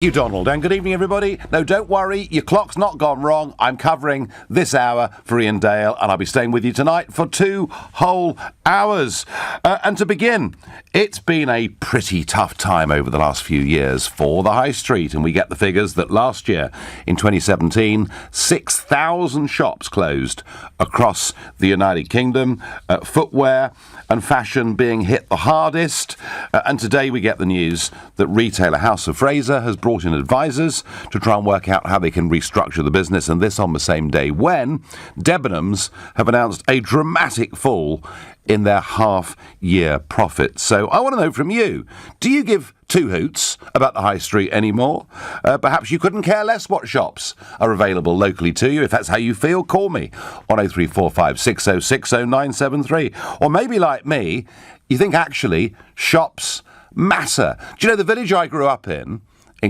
You, Donald, and good evening, everybody. No, don't worry, your clock's not gone wrong. I'm covering this hour for Ian Dale, and I'll be staying with you tonight for 2 whole hours. And to begin, it's been a pretty tough time over the last few years for the High Street, and we get the figures that last year, in 2017, 6,000 shops closed across the United Kingdom, footwear and fashion being hit the hardest. And today we get the news that retailer House of Fraser has brought in advisors to try and work out how they can restructure the business, and this on the same day when Debenhams have announced a dramatic fall in their half-year profits. So I want to know from you, do you give two hoots about the High Street anymore? Perhaps you couldn't care less what shops are available locally to you. If that's how you feel, call me on 03456 606 0973. Or maybe like me, you think actually shops matter. Do you know the village I grew up in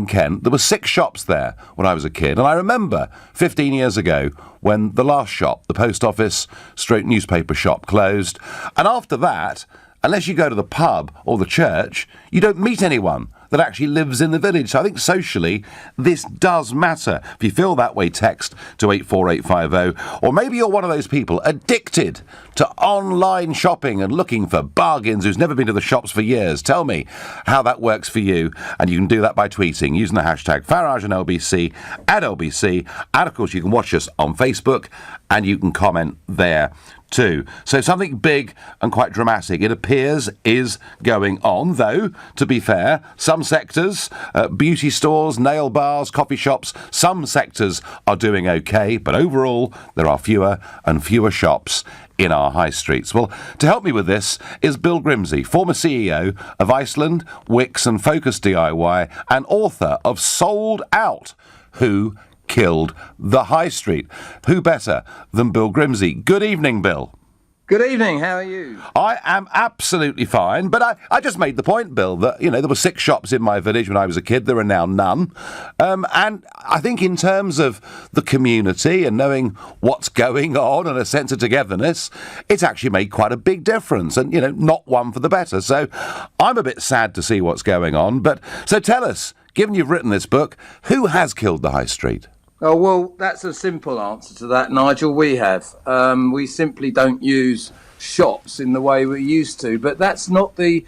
Kent, there were 6 shops there when I was a kid. And I remember 15 years ago when the last shop, the post office / newspaper shop, closed. And after that, unless you go to the pub or the church, you don't meet anyone that actually lives in the village. So I think socially, this does matter. If you feel that way, text to 84850. Or maybe you're one of those people addicted to online shopping and looking for bargains who's never been to the shops for years. Tell me how that works for you. And you can do that by tweeting using the hashtag Farage and LBC at LBC. And of course, you can watch us on Facebook and you can comment there too. So something big and quite dramatic, it appears, is going on, though, to be fair, some sectors, beauty stores, nail bars, coffee shops, some sectors are doing okay, but overall there are fewer and fewer shops in our high streets. Well, to help me with this is Bill Grimsey, former CEO of Iceland, Wix and Focus DIY, and author of Sold Out, Who Killed the High Street. Who better than Bill Grimsey? Good evening, Bill. Good evening, how are you? I am absolutely fine, but I just made the point, Bill, that, you know, there were 6 shops in my village when I was a kid, there are now none. And I think in terms of the community and knowing what's going on and a sense of togetherness, it's actually made quite a big difference and, you know, not one for the better. So I'm a bit sad to see what's going on. But so tell us, given you've written this book, who has killed the High Street? Oh, well, that's a simple answer to that, Nigel. We have. We simply don't use shops in the way we used to. But that's not the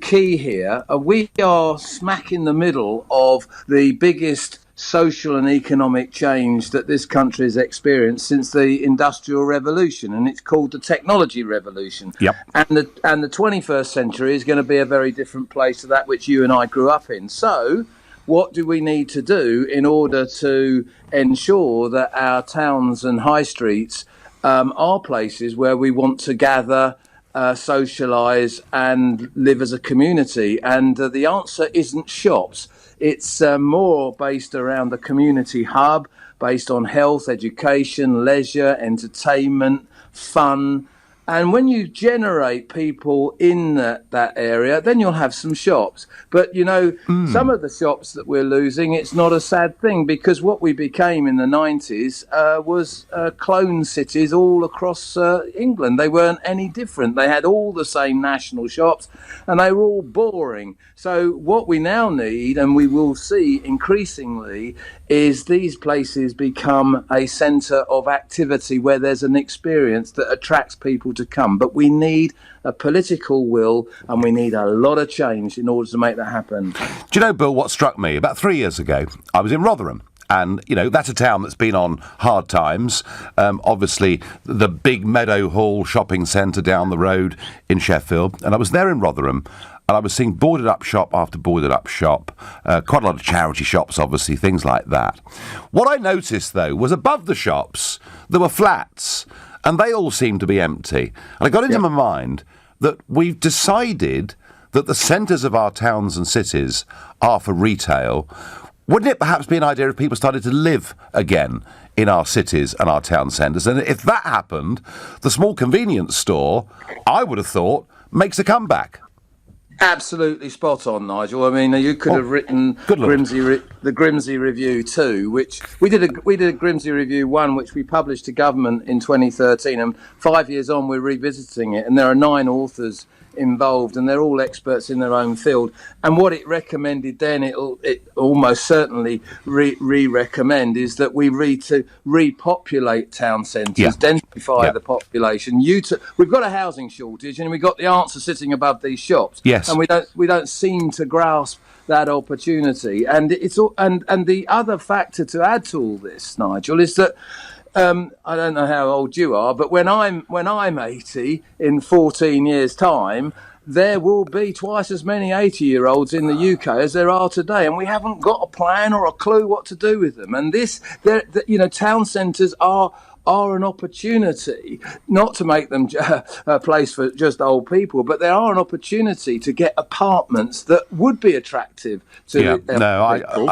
key here. We are smack in the middle of the biggest social and economic change that this country has experienced since the Industrial Revolution, and it's called the Technology Revolution. Yep. And the 21st century is going to be a very different place to that which you and I grew up in. So what do we need to do in order to ensure that our towns and high streets are places where we want to gather, socialise and live as a community? And the answer isn't shops. It's more based around the community hub, based on health, education, leisure, entertainment, fun. And when you generate people in that area, then you'll have some shops. But, you know, some of the shops that we're losing, it's not a sad thing, because what we became in the 90s was clone cities all across England. They weren't any different. They had all the same national shops and they were all boring. So what we now need, and we will see increasingly, is these places become a centre of activity where there's an experience that attracts people to come. But we need a political will and we need a lot of change in order to make that happen. Do you know, Bill, what struck me? About 3 years ago, I was in Rotherham. And, you know, that's a town that's been on hard times. Obviously, the big Meadow Hall shopping centre down the road in Sheffield. And I was there in Rotherham. And I was seeing boarded up shop after boarded up shop, quite a lot of charity shops, obviously, things like that. What I noticed, though, was above the shops, there were flats, and they all seemed to be empty. And I got into my mind that we've decided that the centres of our towns and cities are for retail. Wouldn't it perhaps be an idea if people started to live again in our cities and our town centres? And if that happened, the small convenience store, I would have thought, makes a comeback. Absolutely spot on, Nigel. I mean, you could have written the Grimsey Review 2, which we did a Grimsey Review 1, which we published to government in 2013, and 5 years on we're revisiting it, and there are 9 authors involved, and they're all experts in their own field. And what it recommended then, it almost certainly recommend is that we repopulate town centres, densify the population. We've got a housing shortage, and we've got the answer sitting above these shops. Yes. And we don't seem to grasp that opportunity. And and the other factor to add to all this, Nigel, is that I don't know how old you are, but when I'm 80 in 14 years' time, there will be twice as many 80-year-olds in the UK as there are today, and we haven't got a plan or a clue what to do with them. And town centres are an opportunity, not to make them a place for just old people, but they are an opportunity to get apartments that would be attractive to people.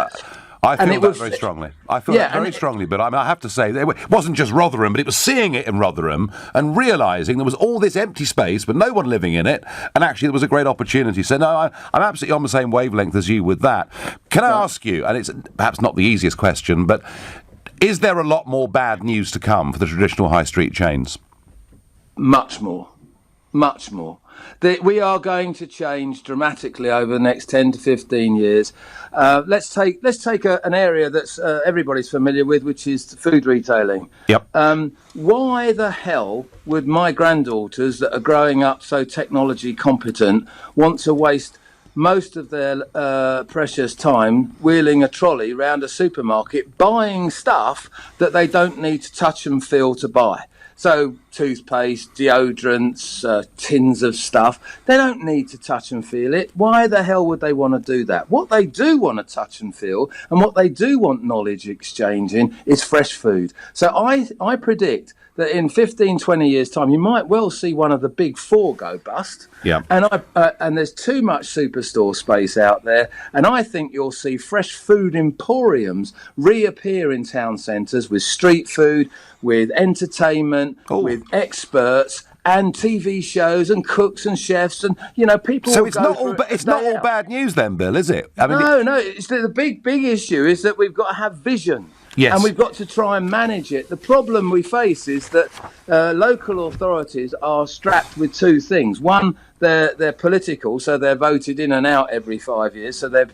I feel that very strongly. I feel that very strongly, but I have to say, it wasn't just Rotherham, but it was seeing it in Rotherham and realising there was all this empty space, but no one living in it, and actually there was a great opportunity. So, no, I'm absolutely on the same wavelength as you with that. Can I ask you, and it's perhaps not the easiest question, but is there a lot more bad news to come for the traditional high street chains? Much more. We are going to change dramatically over the next 10 to 15 years. Let's take an area that's everybody's familiar with, which is food retailing. Yep. Why the hell would my granddaughters that are growing up so technology competent want to waste most of their precious time wheeling a trolley round a supermarket buying stuff that they don't need to touch and feel to buy? So toothpaste, deodorants, tins of stuff, they don't need to touch and feel it. Why the hell would they want to do that? What they do want to touch and feel, and what they do want knowledge exchanging, is fresh food. So I predict that in 15, 20 years' time, you might well see one of the big four go bust. Yeah. And there's too much superstore space out there. And I think you'll see fresh food emporiums reappear in town centres with street food, with entertainment, with experts, and TV shows and cooks and chefs and people. So it's not all bad news then, Bill, is it? I mean, no. It's the big issue is that we've got to have vision. Yes. And we've got to try and manage it. The problem we face is that local authorities are strapped with two things. One, they're political, so they're voted in and out every 5 years, so they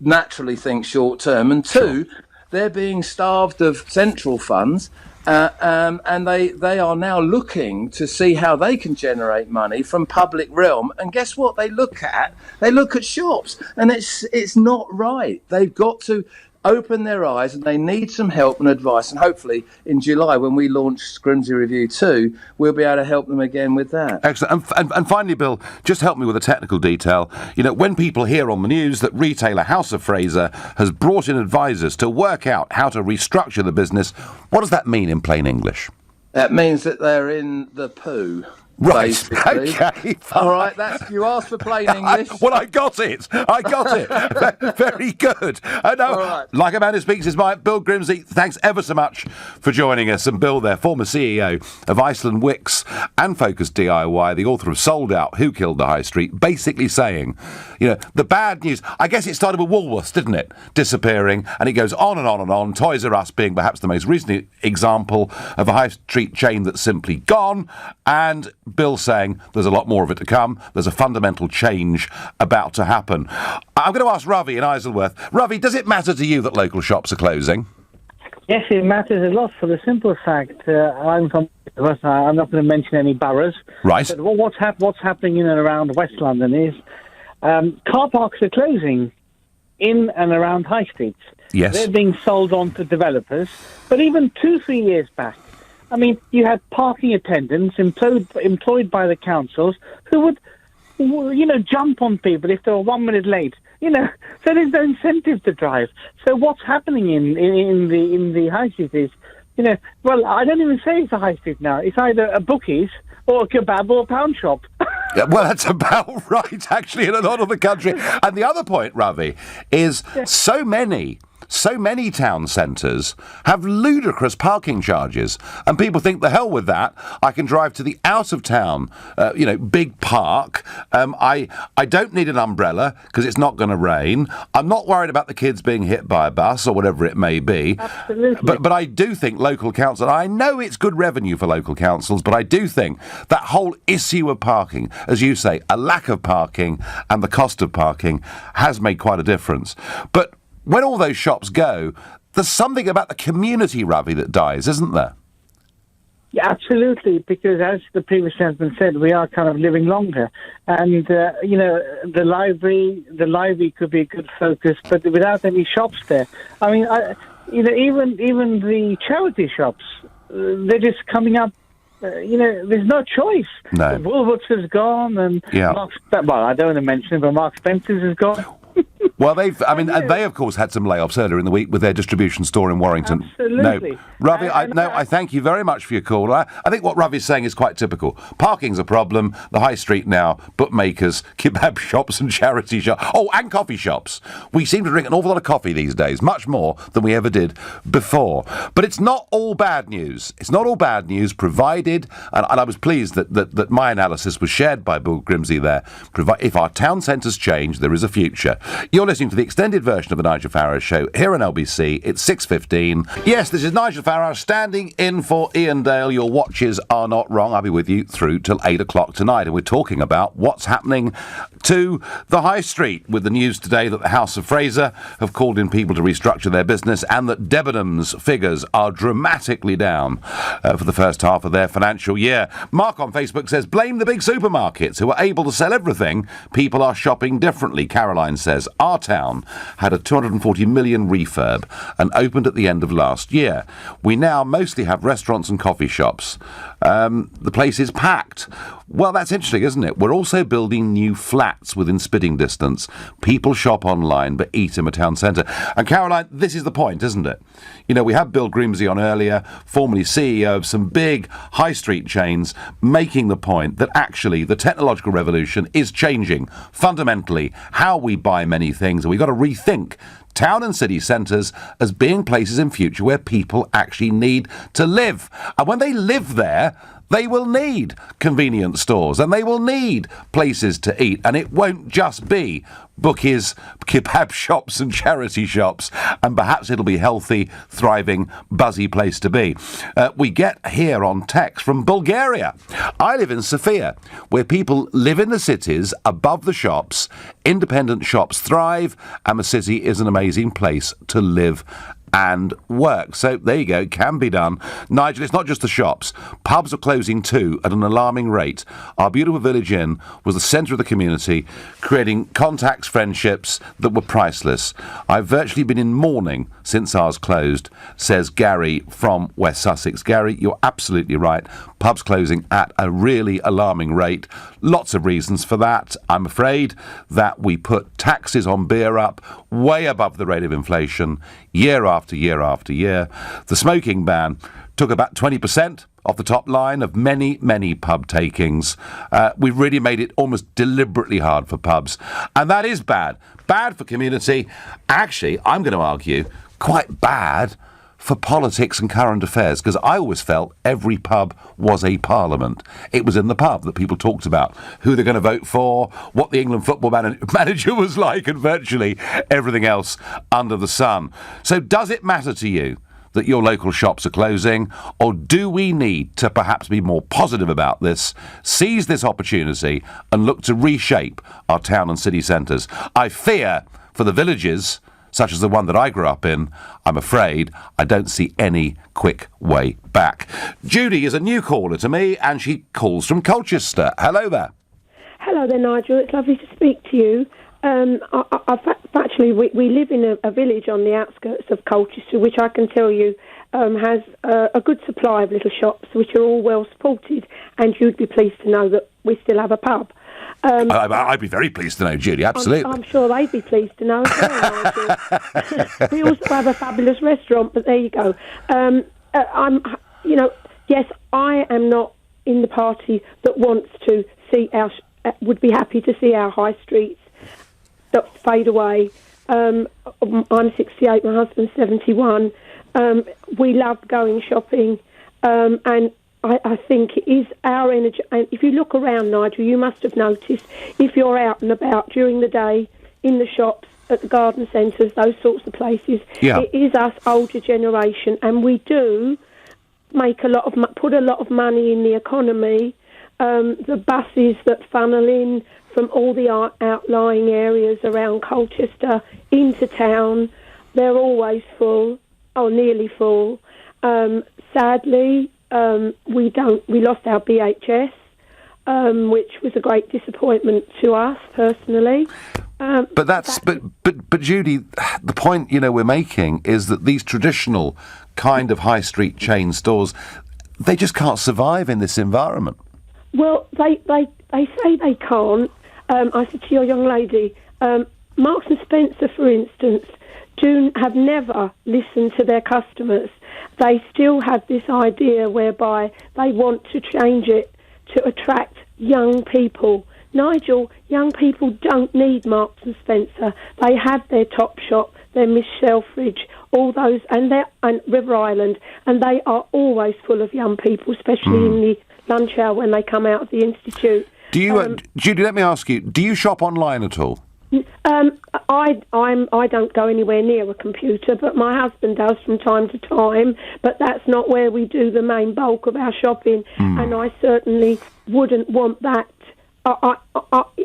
naturally think short term. And two, they're being starved of central funds. And they are now looking to see how they can generate money from public realm. And guess what they look at? They look at shops, and it's not right. They've got to open their eyes, and they need some help and advice. And hopefully in July, when we launch Scrimsey Review 2, we'll be able to help them again with that. Excellent. And finally, Bill, just help me with a technical detail. When people hear on the news that retailer House of Fraser has brought in advisors to work out how to restructure the business, what does that mean in plain English? That means that they're in the poo. Right, basically. Okay. All right, you asked for plain English. I got it. Very good. No, right. Like a man who speaks his mind, Bill Grimsey, thanks ever so much for joining us. And Bill there, former CEO of Iceland Wicks and Focus DIY, the author of Sold Out, Who Killed the High Street, basically saying, the bad news, I guess it started with Woolworths, didn't it? Disappearing, and it goes on and on and on. Toys R Us being perhaps the most recent example of a high street chain that's simply gone, and Bill saying there's a lot more of it to come. There's a fundamental change about to happen. I'm going to ask Ravi in Isleworth. Ravi, does it matter to you that local shops are closing? Yes, it matters a lot for the simple fact. I'm not going to mention any boroughs. Right. But what's happening in and around West London is car parks are closing in and around high streets. Yes. They're being sold on to developers. But even 2-3 years back, you had parking attendants employed by the councils who would, jump on people if they were 1 minute late. So there's no incentive to drive. So what's happening in the high street is, well, I don't even say it's a high street now. It's either a bookies or a kebab or a pound shop. Yeah, well, that's about right, actually, in a lot of the country. And the other point, Ravi, is so many so many town centres have ludicrous parking charges, and people think, the hell with that, I can drive to the out-of-town, big park. I don't need an umbrella because it's not going to rain. I'm not worried about the kids being hit by a bus or whatever it may be. Absolutely. But I do think local council, I know it's good revenue for local councils, but I do think that whole issue of parking, as you say, a lack of parking and the cost of parking has made quite a difference. But when all those shops go, there's something about the community, Ravi, that dies, isn't there? Yeah, absolutely, because as the previous gentleman said, we are kind of living longer. And, the library could be a good focus, but without any shops there. I mean, even the charity shops, they're just coming up. There's no choice. No. Woolworths has gone, and Yeah. I don't want to mention it, but Mark Spencer's has gone. Well, they of course had some layoffs earlier in the week with their distribution store in Warrington. Absolutely. No, Ravi, I thank you very much for your call. I think what Ravi's saying is quite typical. Parking's a problem. The high street now, bookmakers, kebab shops and charity shops. Oh, and coffee shops. We seem to drink an awful lot of coffee these days, much more than we ever did before. But it's not all bad news. It's not all bad news, provided, and I was pleased that my analysis was shared by Bill Grimsey there, if our town centres change, there is a future. You're listening to the extended version of the Nigel Farage Show here on LBC. It's 6:15. Yes, this is Nigel Farage standing in for Ian Dale. Your watches are not wrong. I'll be with you through till 8 o'clock tonight. And we're talking about what's happening to the high street with the news today that the House of Fraser have called in people to restructure their business and that Debenhams figures are dramatically down for the first half of their financial year. Mark on Facebook says, blame the big supermarkets who are able to sell everything. People are shopping differently. Caroline says, our town had a 240 million refurb and opened at the end of last year. We now mostly have restaurants and coffee shops. The place is packed. Well, that's interesting, isn't it? We're also building new flats within spitting distance. People shop online but eat in a town centre. And Caroline, this is the point, isn't it? We had Bill Grimsey on earlier, formerly CEO of some big high street chains, making the point that actually the technological revolution is changing fundamentally how we buy many things, and we've got to rethink town and city centres as being places in future where people actually need to live. And when they live there, they will need convenience stores and they will need places to eat. And it won't just be bookies, kebab shops and charity shops. And perhaps it'll be healthy, thriving, buzzy place to be. We get here on text from Bulgaria. I live in Sofia, where people live in the cities above the shops. Independent shops thrive, and the city is an amazing place to live and work. So there you go, can be done. Nigel, it's not just the shops. Pubs are closing too at an alarming rate. Our beautiful village inn was the centre of the community, creating contacts, friendships that were priceless. I've virtually been in mourning since ours closed, says Gary from West Sussex. Gary, you're absolutely right. Pubs closing at a really alarming rate. Lots of reasons for that. I'm afraid that we put taxes on beer up way above the rate of inflation year after year after year. The smoking ban took about 20% off the top line of many, many pub takings. We've really made it almost deliberately hard for pubs. And that is bad. Bad for community. Actually, I'm going to argue, quite bad for politics and current affairs, because I always felt every pub was a parliament. It was in the pub that people talked about who they're going to vote for, what the England football manager was like, and virtually everything else under the sun. So does it matter to you that your local shops are closing, or do we need to perhaps be more positive about this, seize this opportunity and look to reshape our town and city centres? I fear for the villages such as the one that I grew up in, I'm afraid I don't see any quick way back. Judy is a new caller to me, and she calls from Colchester. Hello there. Hello there, Nigel. It's lovely to speak to you. Actually, we live in a village on the outskirts of Colchester, which I can tell you has a good supply of little shops, which are all well supported, and you'd be pleased to know that we still have a pub. I'd be very pleased to know, Judy, absolutely. I'm sure they'd be pleased to know as well, Nigel. We also have a fabulous restaurant, but there you go. Yes, I am not in the party that wants to see would be happy to see our high streets that fade away. I'm 68, my husband's 71. We love going shopping, and I think it is our energy. And if you look around, Nigel, you must have noticed, if you're out and about during the day, in the shops, at the garden centres, those sorts of places, it is us older generation, and we do make put a lot of money in the economy. The buses that funnel in from all the outlying areas around Colchester into town, they're always full, or nearly full. Sadly, we lost our BHS, which was a great disappointment to us personally. But Judy, the point we're making is that these traditional kind of high street chain stores, they just can't survive in this environment. Well, they say they can't. I said to your young lady, Marks and Spencer, for instance, have never listened to their customers. They still have this idea whereby they want to change it to attract young people. Nigel, young people don't need Marks and Spencer. They have their Topshop, their Miss Selfridge, all those, and River Island, and they are always full of young people, especially in the lunch hour when they come out of the institute. Do you, Judy? Let me ask you: do you shop online at all? I don't go anywhere near a computer, but my husband does from time to time. But that's not where we do the main bulk of our shopping, and I certainly wouldn't want that.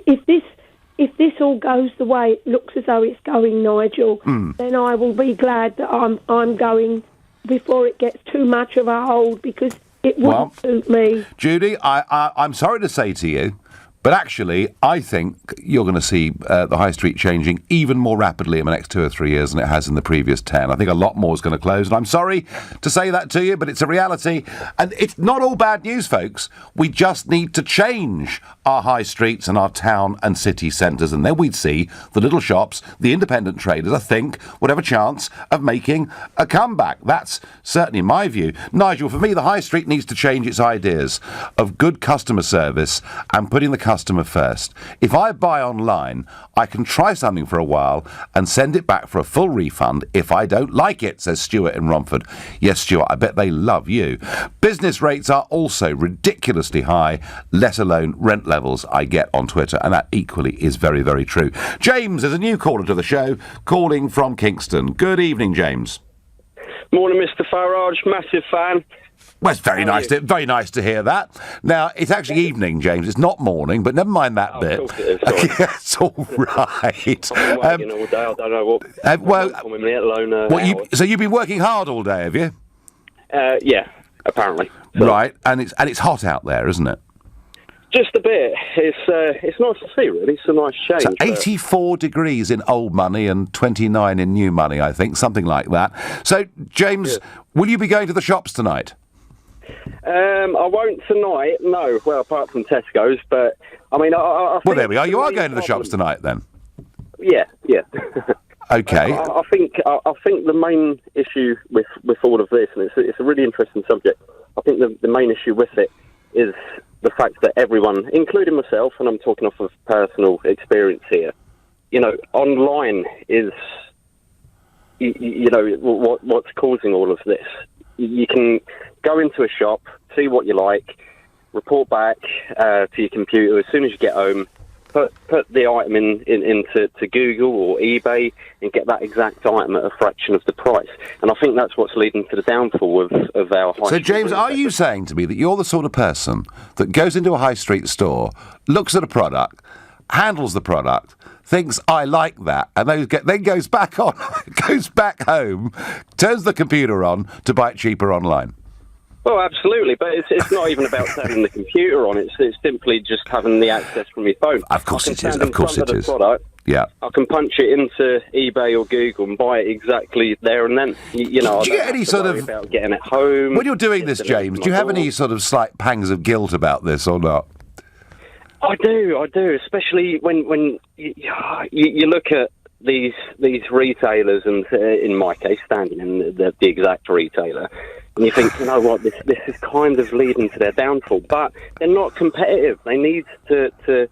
If this all goes the way it looks as though it's going, Nigel, then I will be glad that I'm going before it gets too much of a hold, because it wouldn't suit me. Judy, I'm sorry to say to you, but actually, I think you're going to see the high street changing even more rapidly in the next 2 or 3 years than it has in the previous 10. I think a lot more is going to close, and I'm sorry to say that to you, but it's a reality. And it's not all bad news, folks. We just need to change our high streets and our town and city centres, and then we'd see the little shops, the independent traders, I think, would have a chance of making a comeback. That's certainly my view. Nigel, for me, the high street needs to change its ideas of good customer service and putting the customer first. If I buy online, I can try something for a while and send it back for a full refund if I don't like it, says Stuart in Romford. Yes, Stuart, I bet they love you. Business rates are also ridiculously high, let alone rent levels I get on Twitter, and that equally is very, very true. James is a new caller to the show, calling from Kingston. Good evening, James. Morning, Mr. Farage. Massive fan. Well, it's very nice to hear that. Now, it's actually evening, James. It's not morning, but never mind that bit. Of course it is. It's all right. I've been working all day. I don't know what. So you've been working hard all day, have you? Yeah, apparently. So. Right, and it's hot out there, isn't it? Just a bit. It's nice to see, really. It's a nice change. So 84 degrees in old money and 29 in new money, I think, something like that. So, James, will you be going to the shops tonight? I won't tonight, no. Well, apart from Tesco's, but I mean, I well, there we are. You are going to the shops tonight, then. Yeah. Okay. I think the main issue with all of this, and it's a really interesting subject. I think the main issue with it is the fact that everyone, including myself, and I'm talking off of personal experience here, online is, what's causing all of this. You can go into a shop, see what you like, report back to your computer as soon as you get home, put the item into Google or eBay and get that exact item at a fraction of the price. And I think that's what's leading to the downfall of our high street. So, James, are you saying to me that you're the sort of person that goes into a high street store, looks at a product, handles the product, thinks I like that, and then goes back home, turns the computer on to buy it cheaper online? Well, absolutely, but it's not even about turning the computer on. It's simply just having the access from your phone. Of course it is. Of course it is. Product, yeah. I can punch it into eBay or Google and buy it exactly there and then. Do you get any sort of about getting it home? When you're doing this, James, do you have any sort of slight pangs of guilt about this or not? I do, especially when you look at these retailers, and in my case, standing in the exact retailer, and you think, you know what, this is kind of leading to their downfall. But they're not competitive. They need to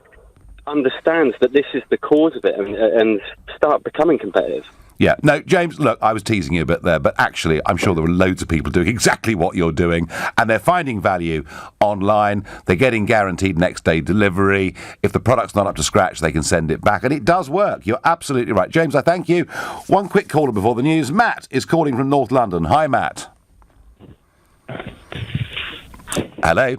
understands that this is the cause of it and start becoming competitive. Yeah. No, James, look, I was teasing you a bit there, but actually I'm sure there were loads of people doing exactly what you're doing, and they're finding value online. They're getting guaranteed next day delivery. If the product's not up to scratch, they can send it back, and it does work. You're absolutely right. James, I thank you. One quick caller before the news. Matt is calling from North London. Hi, Matt. Hello.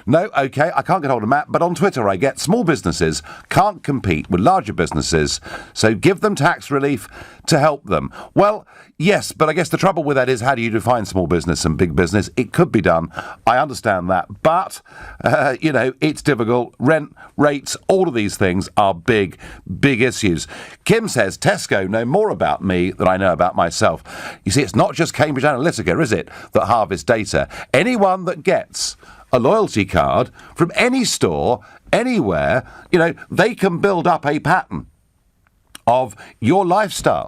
No, OK, I can't get hold of Matt, but on Twitter I get small businesses can't compete with larger businesses, so give them tax relief to help them. Well, yes, but I guess the trouble with that is, how do you define small business and big business? It could be done. I understand that. But, it's difficult. Rent, rates, all of these things are big, big issues. Kim says, Tesco know more about me than I know about myself. You see, it's not just Cambridge Analytica, is it, that harvests data. Anyone that gets a loyalty card from any store, anywhere, they can build up a pattern of your lifestyle.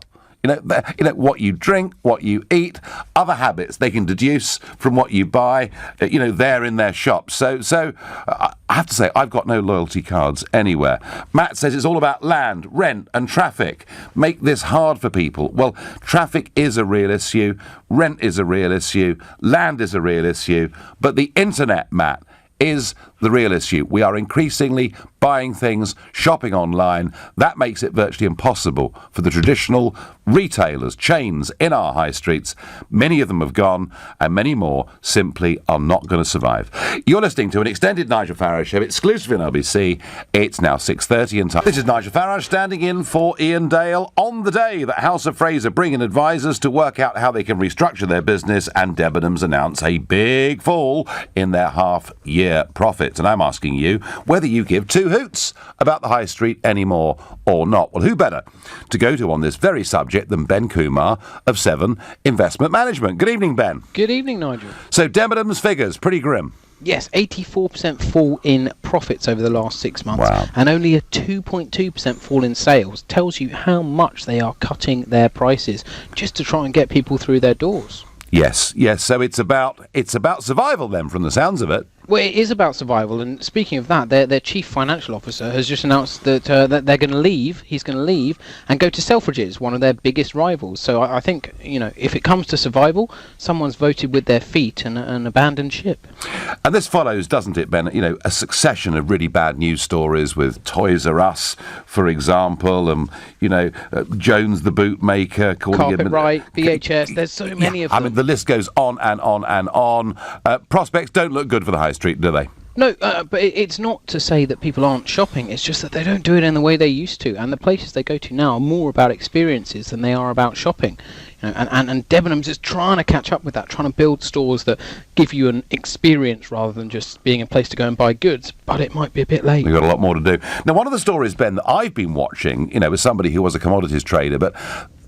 What you drink, what you eat, other habits they can deduce from what you buy, there in their shops. So I have to say, I've got no loyalty cards anywhere. Matt says it's all about land, rent and traffic. Make this hard for people. Well, traffic is a real issue, rent is a real issue, land is a real issue, but the internet, Matt, is the real issue. We are increasingly buying things, shopping online. That makes it virtually impossible for the traditional retailers, chains in our high streets. Many of them have gone, and many more simply are not going to survive. You're listening to an extended Nigel Farage show, exclusive in LBC. It's now 6:30 in time. This is Nigel Farage standing in for Ian Dale on the day that House of Fraser bring in advisors to work out how they can restructure their business, and Debenhams announce a big fall in their half-year profits. And I'm asking you whether you give two hoots about the high street anymore or not. Well, who better to go to on this very subject than Ben Kumar of Seven Investment Management. Good evening, Ben. Good evening, Nigel. So Debenhams figures, pretty grim. Yes, 84% fall in profits over the last 6 months. Wow. And only a 2.2% fall in sales. Tells you how much they are cutting their prices just to try and get people through their doors. Yes. So it's about survival then, from the sounds of it. Well, it is about survival, and speaking of that, their chief financial officer has just announced that they're going to leave. He's going to leave and go to Selfridges, one of their biggest rivals. So I think, if it comes to survival, someone's voted with their feet and abandoned ship. And this follows, doesn't it, Ben? A succession of really bad news stories with Toys R Us, for example, and Jones the bootmaker calling Carpet Right, VHS. There's so many of them. I mean, the list goes on and on and on. Prospects don't look good for the high street, do they? No, but it's not to say that people aren't shopping. It's just that they don't do it in the way they used to. And the places they go to now are more about experiences than they are about shopping. And Debenhams is trying to catch up with that, trying to build stores that give you an experience rather than just being a place to go and buy goods. But it might be a bit late. We've got a lot more to do. Now, one of the stories, Ben, that I've been watching, as somebody who was a commodities trader, but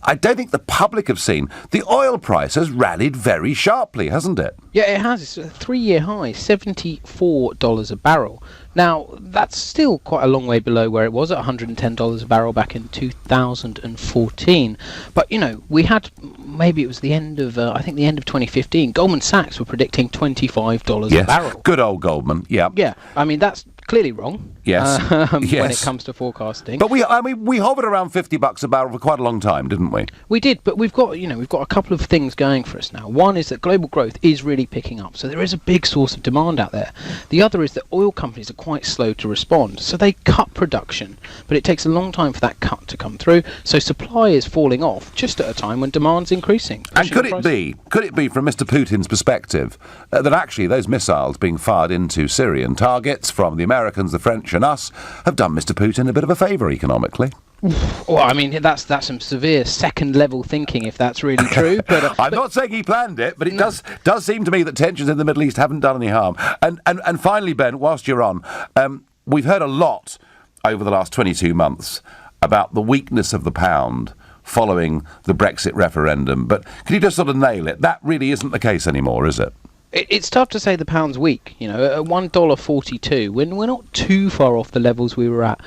I don't think the public have seen, the oil price has rallied very sharply, hasn't it? Yeah, it has. It's a 3-year high, $74 a barrel. Now, that's still quite a long way below where it was at $110 a barrel back in 2014. But, we had, maybe it was the end of 2015, Goldman Sachs were predicting $25 a barrel. Good old Goldman, yeah. Yeah, I mean, that's clearly wrong. Yes. When it comes to forecasting. But we hovered around $50 a barrel for quite a long time, didn't we? We did, but we've got a couple of things going for us now. One is that global growth is really picking up, so there is a big source of demand out there. The other is that oil companies are quite slow to respond, so they cut production, but it takes a long time for that cut to come through. So supply is falling off just at a time when demand's increasing. And could it be from Mr. Putin's perspective that actually those missiles being fired into Syrian targets from the Americans, the French and us have done Mr. Putin a bit of a favour economically? Well, I mean, that's some severe second-level thinking, if that's really true. But I'm not saying he planned it, but it does seem to me that tensions in the Middle East haven't done any harm. And finally, Ben, whilst you're on, we've heard a lot over the last 22 months about the weakness of the pound following the Brexit referendum. But can you just sort of nail it? That really isn't the case anymore, is it? It's tough to say the pound's weak. At $1.42, we're not too far off the levels we were at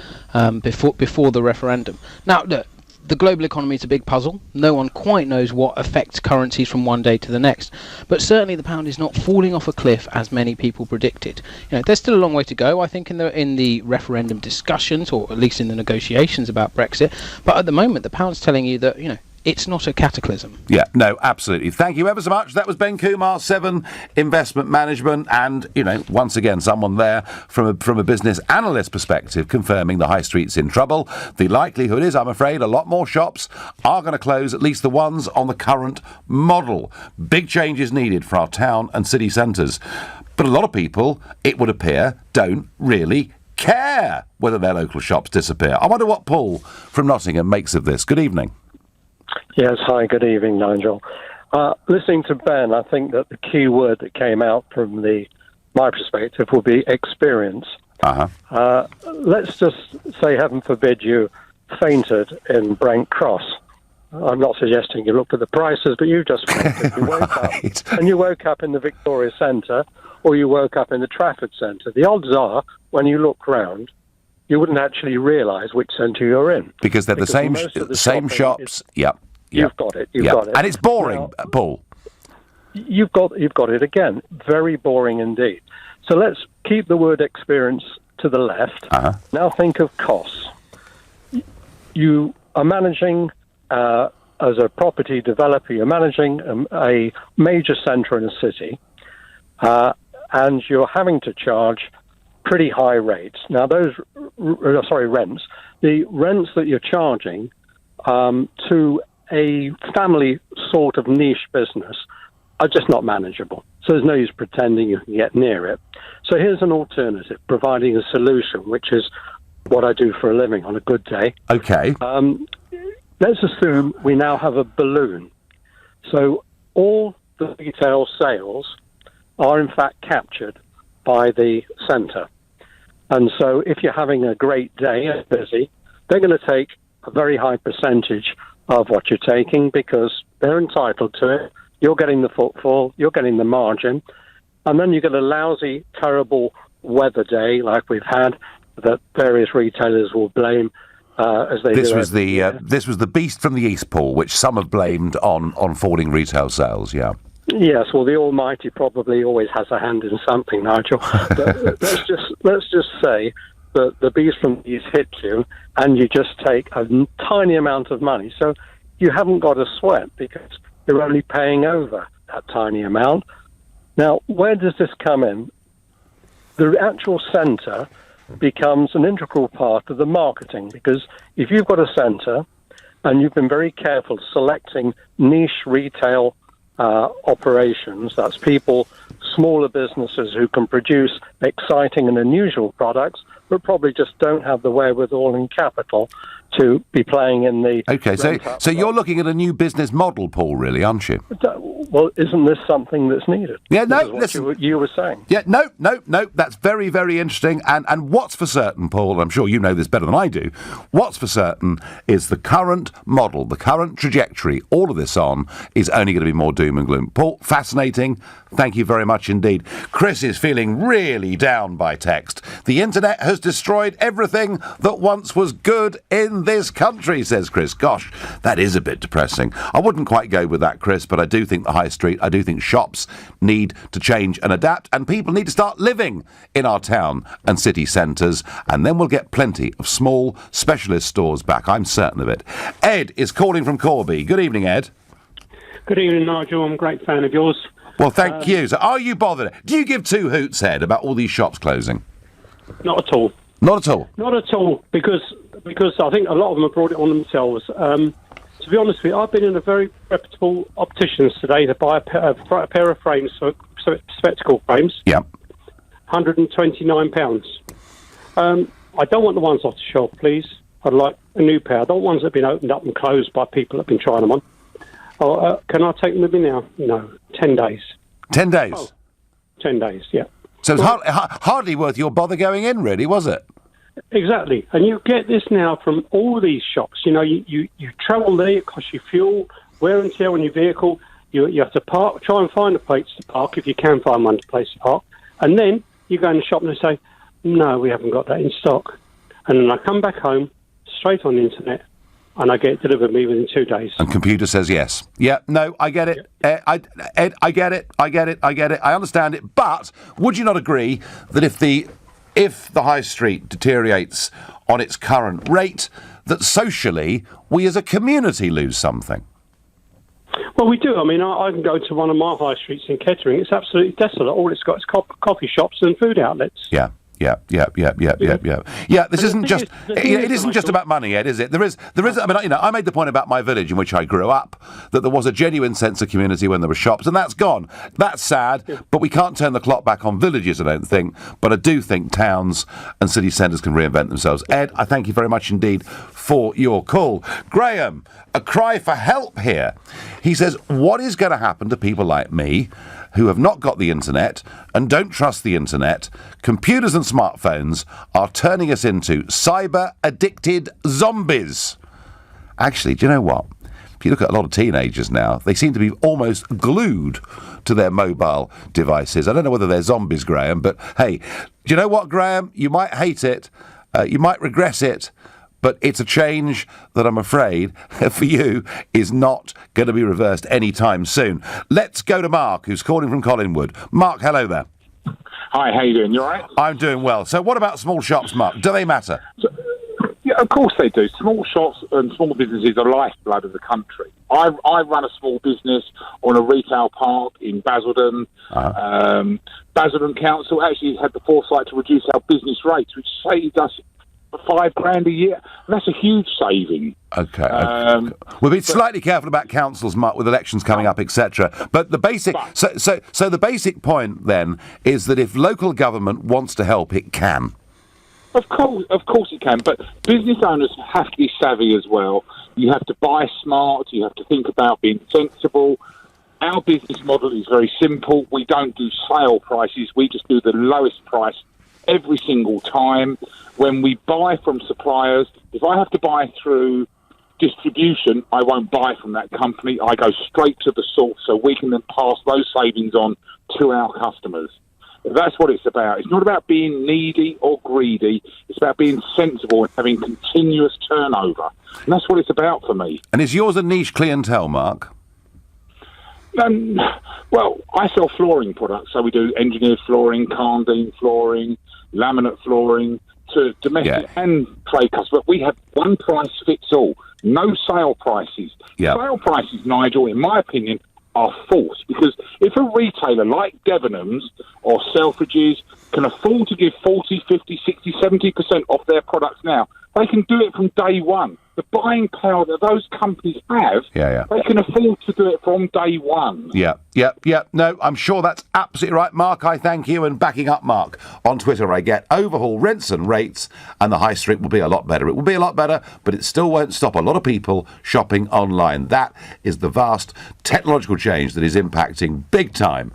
before the referendum. Now, look, The global economy is a big puzzle. No one quite knows what affects currencies from one day to the next. But certainly the pound is not falling off a cliff as many people predicted. There's still a long way to go, I think, in the referendum discussions, or at least in the negotiations about Brexit. But at the moment, the pound's telling you that, it's not a cataclysm. Yeah, no, absolutely. Thank you ever so much. That was Ben Kumar, 7 Investment Management, and, once again, someone there from a business analyst perspective confirming the high street's in trouble. The likelihood is, I'm afraid, a lot more shops are going to close, at least the ones on the current model. Big changes needed for our town and city centres. But a lot of people, it would appear, don't really care whether their local shops disappear. I wonder what Paul from Nottingham makes of this. Good evening. Yes, hi, good evening, Nigel. Listening to Ben, I think that the key word that came out from my perspective will be experience. Let's just say, heaven forbid, you fainted in Brent Cross. I'm not suggesting you looked at the prices, but you just fainted. You woke up, and you woke up in the Victoria Centre, or you woke up in the Trafford Centre. The odds are, when you look round, you wouldn't actually realise which centre you're in. Because they're the same shops. Yep. You've got it. You've got it. And it's boring, Paul. You've got it again. Very boring indeed. So let's keep the word experience to the left. Now think of costs. You are managing, as a property developer, you're managing a major centre in a city, and you're having to charge pretty high rates. Now, rents. The rents that you're charging to a family sort of niche business are just not manageable. So there's no use pretending you can get near it. So here's an alternative, providing a solution, which is what I do for a living on a good day. Okay. Let's assume we now have a balloon. So all the retail sales are in fact captured by the centre. And so if you're having a great day and busy, they're going to take a very high percentage of what you're taking because they're entitled to it. You're getting the footfall, you're getting the margin, and then you get a lousy, terrible weather day like we've had that various retailers will blame as they this was the beast from the East, Paul, which some have blamed on falling retail sales. Yeah. Yes, well, the Almighty probably always has a hand in something, Nigel. But let's just say that the beast from the East hits you, and you just take a tiny amount of money. So you haven't got a sweat because you're only paying over that tiny amount. Now, where does this come in? The actual centre becomes an integral part of the marketing, because if you've got a centre and you've been very careful selecting niche retail operations, that's people, smaller businesses who can produce exciting and unusual products, but probably just don't have the wherewithal and capital to be playing in the... Okay, so you're looking at a new business model, Paul, really, aren't you? Well, isn't this something that's needed? Yeah, no, listen... You were saying. Yeah, no, that's very, very interesting. And what's for certain, Paul, I'm sure you know this better than I do, what's for certain is the current model, the current trajectory, all of this on, is only going to be more doom and gloom. Paul, fascinating. Thank you very much indeed. Chris is feeling really down by text. The internet has destroyed everything that once was good in this country, says Chris. Gosh, that is a bit depressing. I wouldn't quite go with that, Chris, but I do think the high street, I do think shops need to change and adapt, and people need to start living in our town and city centres, and then we'll get plenty of small specialist stores back. I'm certain of it. Ed is calling from Corby. Good evening, Ed. Good evening, Nigel. I'm a great fan of yours. Well, thank you. So are you bothered? Do you give two hoots, Ed, about all these shops closing? Not at all. Not at all? Not at all, because I think a lot of them have brought it on themselves. To be honest with you, I've been in a very reputable optician's today to buy a pair of frames, spectacle frames. Yeah. £129. I don't want the ones off the shelf, please. I'd like a new pair. I don't want ones that have been opened up and closed by people that have been trying them on. Can I take them with me now? No, 10 days. 10 days? Oh, 10 days, yeah. So it's hardly worth your bother going in, really, was it? Exactly. And you get this now from all these shops. You know, you travel there, it costs you fuel, wear and tear on your vehicle. You have to park, try and find a place to park, if you can find one place to park. And then you go in the shop and they say, no, we haven't got that in stock. And then I come back home, straight on the internet, and I get it delivered me within 2 days. And computer says yes. Yeah, no, I get it. Ed, I get it. I understand it. But would you not agree that if the high street deteriorates on its current rate, that socially we as a community lose something? Well, we do. I mean, I can go to one of my high streets in Kettering. It's absolutely desolate. All it's got is coffee shops and food outlets. Yeah. Yeah. This isn't just. It isn't just about money, Ed, is it? There is. I mean, I made the point about my village in which I grew up that there was a genuine sense of community when there were shops, and that's gone. That's sad, but we can't turn the clock back on villages, I don't think. But I do think towns and city centres can reinvent themselves. Ed, I thank you very much indeed for your call. Graham, a cry for help here. He says, "What is going to happen to people like me, who have not got the internet and don't trust the internet? Computers and smartphones are turning us into cyber-addicted zombies." Actually, do you know what? If you look at a lot of teenagers now, they seem to be almost glued to their mobile devices. I don't know whether they're zombies, Graham, but hey, do you know what, Graham? You might hate it, you might regret it, but it's a change that I'm afraid for you is not going to be reversed anytime soon. Let's go to Mark, who's calling from Collingwood. Mark, hello there. Hi, how you doing? You all right? I'm doing well. So what about small shops, Mark? Do they matter? Yeah, of course they do. Small shops and small businesses are lifeblood of the country. I run a small business on a retail park in Basildon. Basildon Council actually had the foresight to reduce our business rates, which saved us £5,000 a year. And that's a huge saving. Okay. We'll be slightly careful about councils, Mark, with elections coming up, etc. But the basic, so the basic point then is that if local government wants to help, it can. Of course it can. But business owners have to be savvy as well. You have to buy smart. You have to think about being sensible. Our business model is very simple. We don't do sale prices. We just do the lowest price every single time. When we buy from suppliers, if I have to buy through distribution, I won't buy from that company. I go straight to the source so we can then pass those savings on to our customers. That's what it's about. It's not about being needy or greedy. It's about being sensible and having continuous turnover. And that's what it's about for me. And is yours a niche clientele, Mark? Well, I sell flooring products. So we do engineered flooring, Cardine flooring, laminate flooring, to domestic and trade customers. But we have one price fits all. No sale prices. Yeah. Sale prices, Nigel, in my opinion, are false, because if a retailer like Debenhams or Selfridges can afford to give 40, 50, 60, 70% off their products now, they can do it from day one. The buying power that those companies have, they can afford to do it from day one. Yeah. No, I'm sure that's absolutely right, Mark. I thank you. And backing up Mark on Twitter, I get overhaul rents and rates and the high street will be a lot better. It will be a lot better, but it still won't stop a lot of people shopping online. That is the vast technological change that is impacting big time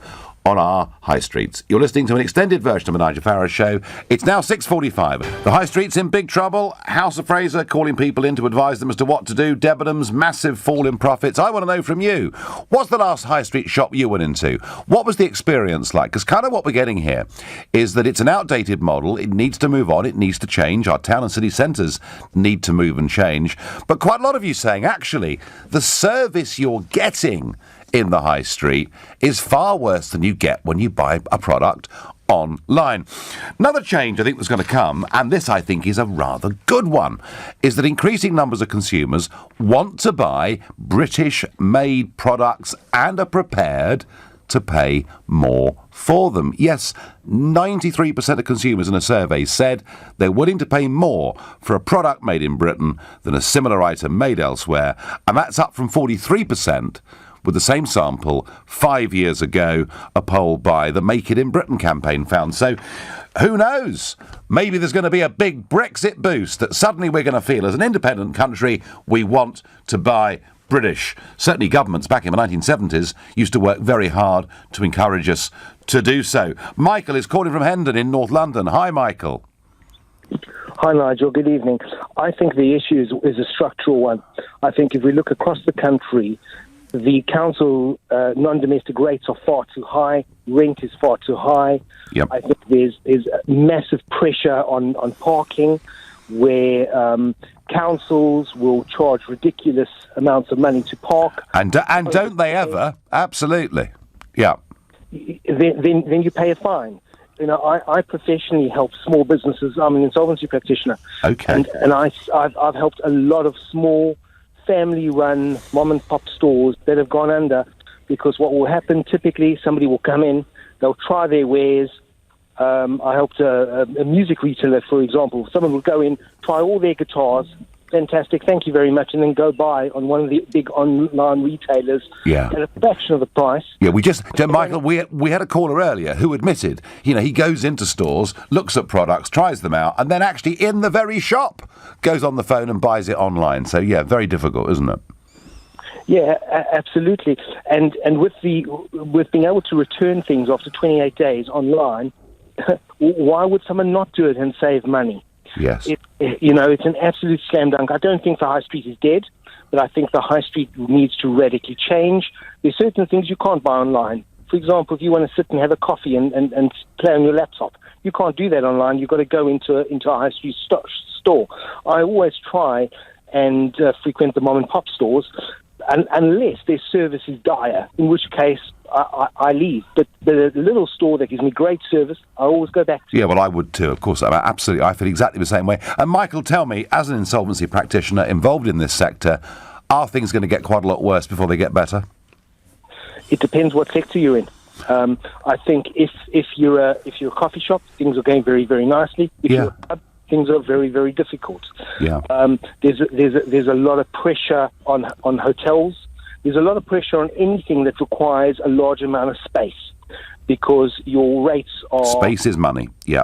on our high streets. You're listening to an extended version of the Nigel Farage Show. It's now 6:45. The high street's in big trouble. House of Fraser calling people in to advise them as to what to do. Debenhams, massive fall in profits. I want to know from you, what's the last high street shop you went into? What was the experience like? Because kind of what we're getting here is that it's an outdated model. It needs to move on. It needs to change. Our town and city centres need to move and change. But quite a lot of you saying, actually, the service you're getting in the high street is far worse than you get when you buy a product online. Another change I think that's going to come, and this I think is a rather good one, is that increasing numbers of consumers want to buy British-made products and are prepared to pay more for them. Yes, 93% of consumers in a survey said they're willing to pay more for a product made in Britain than a similar item made elsewhere, and that's up from 43% with the same sample 5 years ago, a poll by the Make It in Britain campaign found. So, who knows? Maybe there's going to be a big Brexit boost that suddenly we're going to feel as an independent country we want to buy British. Certainly governments back in the 1970s used to work very hard to encourage us to do so. Michael is calling from Hendon in North London. Hi, Michael. Hi, Nigel. Good evening. I think the issue is a structural one. I think if we look across the country, the council non-domestic rates are far too high. Rent is far too high. Yep. I think there's massive pressure on parking, where councils will charge ridiculous amounts of money to park. And don't they ever? Absolutely. Yeah. Then you pay a fine. You know, I professionally help small businesses. I'm an insolvency practitioner. Okay. And I've helped a lot of small family-run mom-and-pop stores that have gone under, because what will happen typically, somebody will come in, they'll try their wares. I helped a music retailer, for example. Someone will go in, try all their guitars, fantastic, thank you very much, and then go buy on one of the big online retailers at a fraction of the price. Yeah, Michael, we had a caller earlier who admitted, he goes into stores, looks at products, tries them out, and then actually in the very shop goes on the phone and buys it online. So, yeah, very difficult, isn't it? Yeah, absolutely. And with being able to return things after 28 days online, why would someone not do it and save money? Yes. It's an absolute slam dunk. I don't think the high street is dead, but I think the high street needs to radically change. There's certain things you can't buy online. For example, if you want to sit and have a coffee and play on your laptop, you can't do that online. You've got to go into a high street store. I always try and frequent the mom and pop stores, unless their service is dire, in which case I leave. But the little store that gives me great service, I always go back to. Yeah, well, I would too, of course. Absolutely, I feel exactly the same way. And Michael, tell me, as an insolvency practitioner involved in this sector, are things going to get quite a lot worse before they get better? It depends what sector you're in. I think if you're a coffee shop, things are going very, very nicely. If you're a pub, things are very, very difficult. Yeah. There's a lot of pressure on hotels. There's a lot of pressure on anything that requires a large amount of space, because your rates are... Space is money, yeah.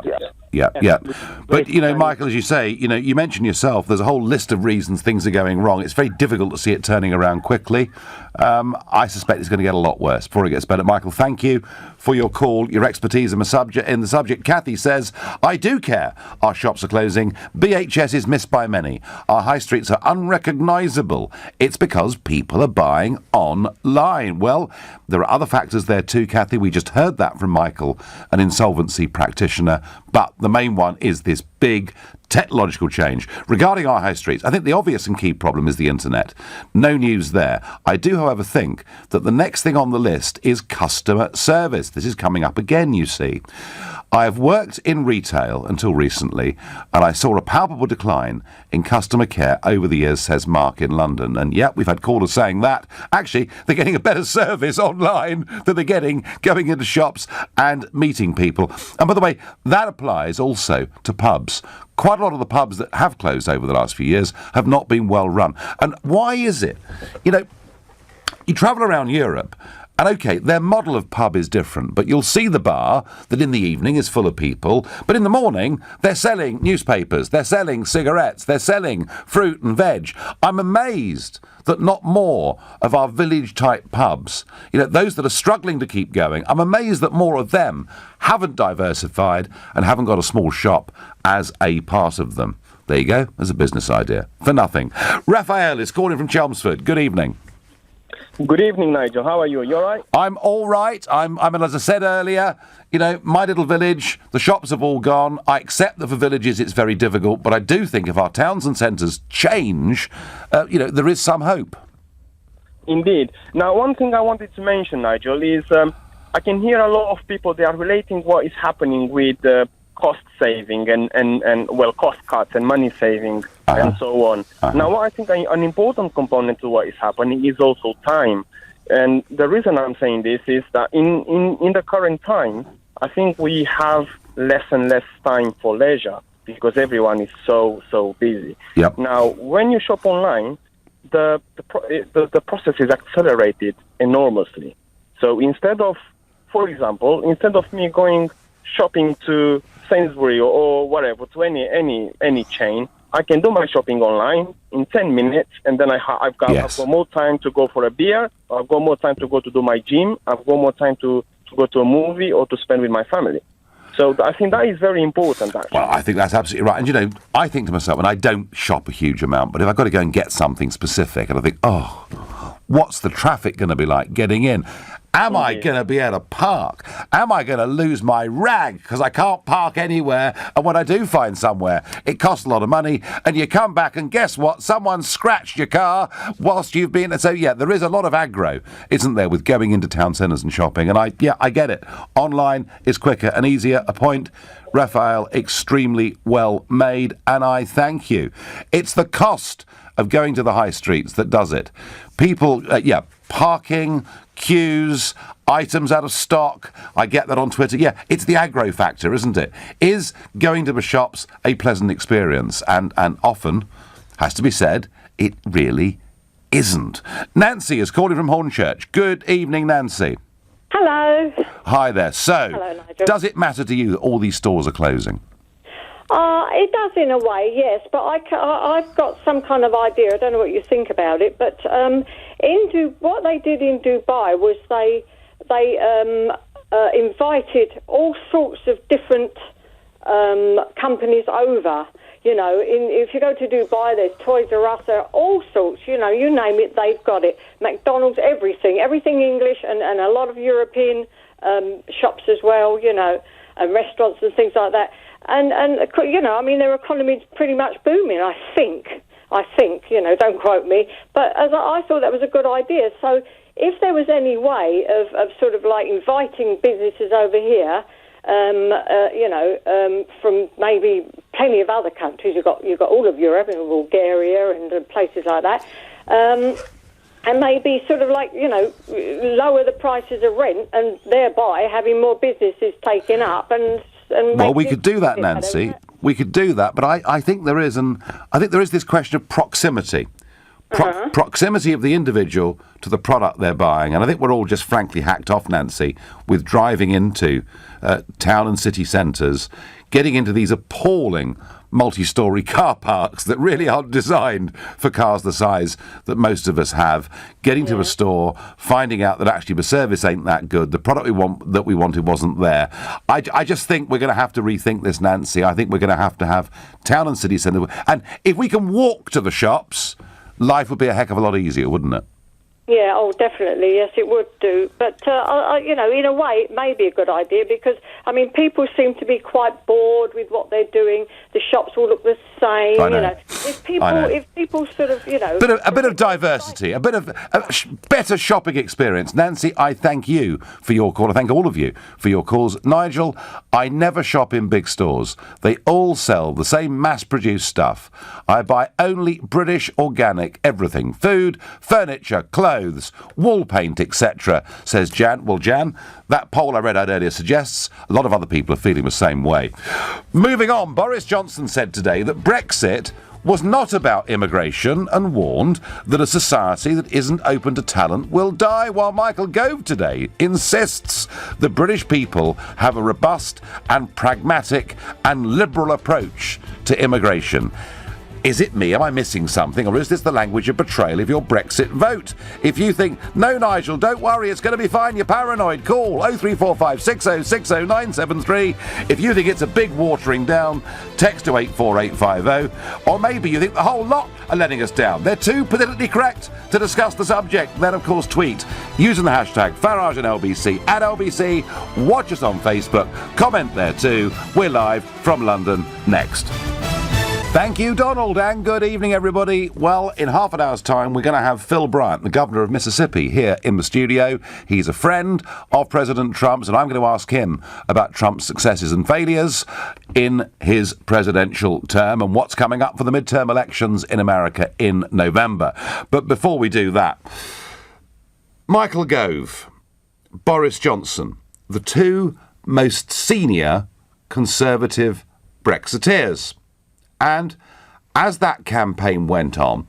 But, Michael, as you say, you mentioned yourself, there's a whole list of reasons things are going wrong. It's very difficult to see it turning around quickly. I suspect it's going to get a lot worse before it gets better. Michael, thank you for your call, your expertise in the subject. Kathy says, I do care. Our shops are closing. BHS is missed by many. Our high streets are unrecognisable. It's because people are buying online. Well, there are other factors there too, Kathy. We just heard that from Michael, an insolvency practitioner. But the main one is this big technological change. Regarding our high streets, I think the obvious and key problem is the internet. No news there. I do, however, think that the next thing on the list is customer service. This is coming up again, you see. I have worked in retail until recently, and I saw a palpable decline in customer care over the years, says Mark in London. And yeah, we've had callers saying that. Actually, they're getting a better service online than they're getting going into shops and meeting people. And by the way, that applies also to pubs. Quite a lot of the pubs that have closed over the last few years have not been well run. And why is it? You travel around Europe, and OK, their model of pub is different, but you'll see the bar that in the evening is full of people, but in the morning they're selling newspapers, they're selling cigarettes, they're selling fruit and veg. I'm amazed that not more of our village-type pubs, those that are struggling to keep going, I'm amazed that more of them haven't diversified and haven't got a small shop as a part of them. There you go, there's a business idea. For nothing. Raphael is calling from Chelmsford. Good evening. Good evening, Nigel. How are you? You all right? I'm all right. I'm as I said earlier, my little village, the shops have all gone. I accept that for villages it's very difficult, but I do think if our towns and centres change, there is some hope. Indeed. Now, one thing I wanted to mention, Nigel, is I can hear a lot of people, they are relating what is happening with cost saving and cost cuts and money saving and so on. Now, what I think an important component to what is happening is also time. And the reason I'm saying this is that in the current time, I think we have less and less time for leisure because everyone is so busy. Yep. Now, when you shop online, the process is accelerated enormously. So instead of me going shopping to Sainsbury or whatever, to any chain, I can do my shopping online in 10 minutes, and then I've got more time to go for a beer, I've got more time to go to do my gym, I've got more time to go to a movie or to spend with my family. So I think that is very important, actually. Well, I think that's absolutely right. And, I think to myself, and I don't shop a huge amount, but if I've got to go and get something specific, and I think, what's the traffic going to be like getting in? Am I going to be able to park? Am I going to lose my rag because I can't park anywhere? And when I do find somewhere, it costs a lot of money. And you come back and guess what? Someone scratched your car whilst you've been... So, yeah, there is a lot of aggro, isn't there, with going into town centres and shopping. And I get it. Online is quicker and easier. A point, Raphael, extremely well made. And I thank you. It's the cost of going to the high streets that does it. People, parking, queues, items out of stock. I get that on Twitter. Yeah, it's the aggro factor, isn't it? Is going to the shops a pleasant experience? And often, has to be said, it really isn't. Nancy is calling from Hornchurch. Good evening, Nancy. Hello. Hi there. So, Hello, Nigel. Does it matter to you that all these stores are closing? It does in a way, yes, but I've got some kind of idea. I don't know what you think about it, but what they did in Dubai was they invited all sorts of different companies over. You know, if you go to Dubai, there's Toys R Us, there are all sorts. You know, you name it, they've got it. McDonald's, everything English, and a lot of European shops as well. You know, and restaurants and things like that. And you know, I mean, their economy's pretty much booming, I think, you know, don't quote me. But I thought that was a good idea. So if there was any way of sort of like inviting businesses over here, from maybe plenty of other countries, you've got all of Europe and Bulgaria and places like that, and maybe sort of like, you know, lower the prices of rent and thereby having more businesses taken up and well, we could do that, Nancy. We could do that, but I think there is this question of proximity. Proximity of the individual to the product they're buying. And I think we're all just frankly hacked off, Nancy, with driving into town and city centres, getting into these appalling multi-storey car parks that really aren't designed for cars the size that most of us have, getting to a store, finding out that actually the service ain't that good, the product we wanted wasn't there. I just think we're going to have to rethink this, Nancy. I think we're going to have town and city centre. And if we can walk to the shops, life would be a heck of a lot easier, wouldn't it? Yeah, oh, definitely, yes, it would do. But, you know, in a way, it may be a good idea because, I mean, people seem to be quite bored with what they're doing. The shops all look the same, I know. you know. If people sort of, you know... A bit of diversity, a bit of better shopping experience. Nancy, I thank you for your call. I thank all of you for your calls. Nigel, I never shop in big stores. They all sell the same mass-produced stuff. I buy only British organic everything. Food, furniture, clothes, wall paint, etc., says Jan. Well, Jan, that poll I read out earlier suggests a lot of other people are feeling the same way. Moving on, Boris Johnson said today that Brexit was not about immigration and warned that a society that isn't open to talent will die, while Michael Gove today insists the British people have a robust and pragmatic and liberal approach to immigration. Is it me? Am I missing something? Or is this the language of betrayal of your Brexit vote? If you think, no, Nigel, don't worry, it's going to be fine, you're paranoid, call 0345 6060 973. If you think it's a big watering down, text to 84850. Or maybe you think the whole lot are letting us down. They're too politically correct to discuss the subject. Then, of course, tweet using the hashtag Farage and LBC at LBC. Watch us on Facebook. Comment there too. We're live from London next. Thank you, Donald, and good evening, everybody. Well, in half an hour's time, we're going to have Phil Bryant, the governor of Mississippi, here in the studio. He's a friend of President Trump's, and I'm going to ask him about Trump's successes and failures in his presidential term and what's coming up for the midterm elections in America in November. But before we do that, Michael Gove, Boris Johnson, the two most senior Conservative Brexiteers. And as that campaign went on,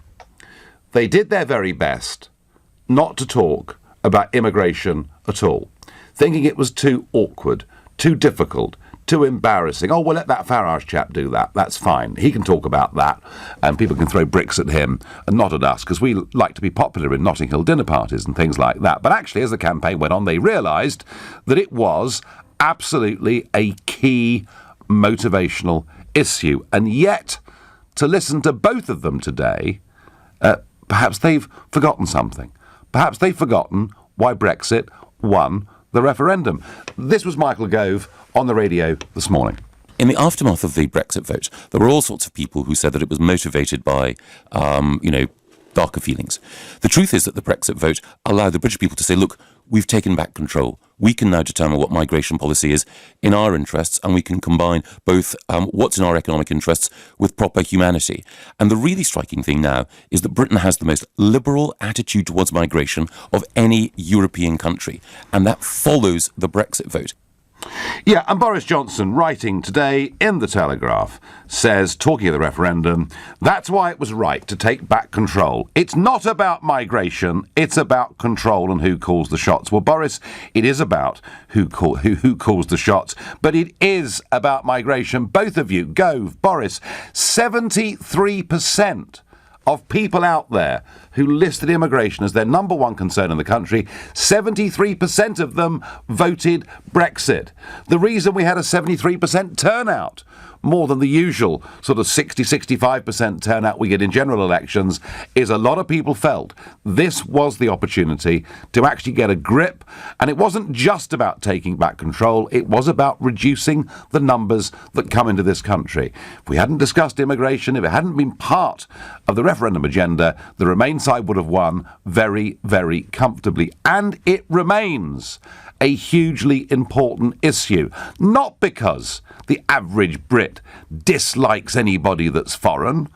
they did their very best not to talk about immigration at all, thinking it was too awkward, too difficult, too embarrassing. Oh, we'll let that Farage chap do that. That's fine. He can talk about that, and people can throw bricks at him and not at us, because we like to be popular in Notting Hill dinner parties and things like that. But actually, as the campaign went on, they realised that it was absolutely a key motivational issue. And yet, to listen to both of them today, perhaps they've forgotten something. Perhaps they've forgotten why Brexit won the referendum. This was Michael Gove on the radio this morning. In the aftermath of the Brexit vote, there were all sorts of people who said that it was motivated by, darker feelings. The truth is that the Brexit vote allowed the British people to say, look, we've taken back control. We can now determine what migration policy is in our interests, and we can combine both what's in our economic interests with proper humanity. And the really striking thing now is that Britain has the most liberal attitude towards migration of any European country, and that follows the Brexit vote. Yeah, and Boris Johnson, writing today in The Telegraph, says, talking of the referendum, that's why it was right to take back control. It's not about migration, it's about control and who calls the shots. Well, Boris, it is about who calls the shots, but it is about migration. Both of you, Gove, Boris, 73% of people out there who listed immigration as their number one concern in the country, 73% of them voted Brexit. The reason we had a 73% turnout, more than the usual sort of 60-65% turnout we get in general elections, is a lot of people felt this was the opportunity to actually get a grip. And it wasn't just about taking back control, it was about reducing the numbers that come into this country. If we hadn't discussed immigration, if it hadn't been part of the referendum agenda, the Remain side would have won very, very comfortably. And it remains a hugely important issue. Not because the average Brit dislikes anybody that's foreign.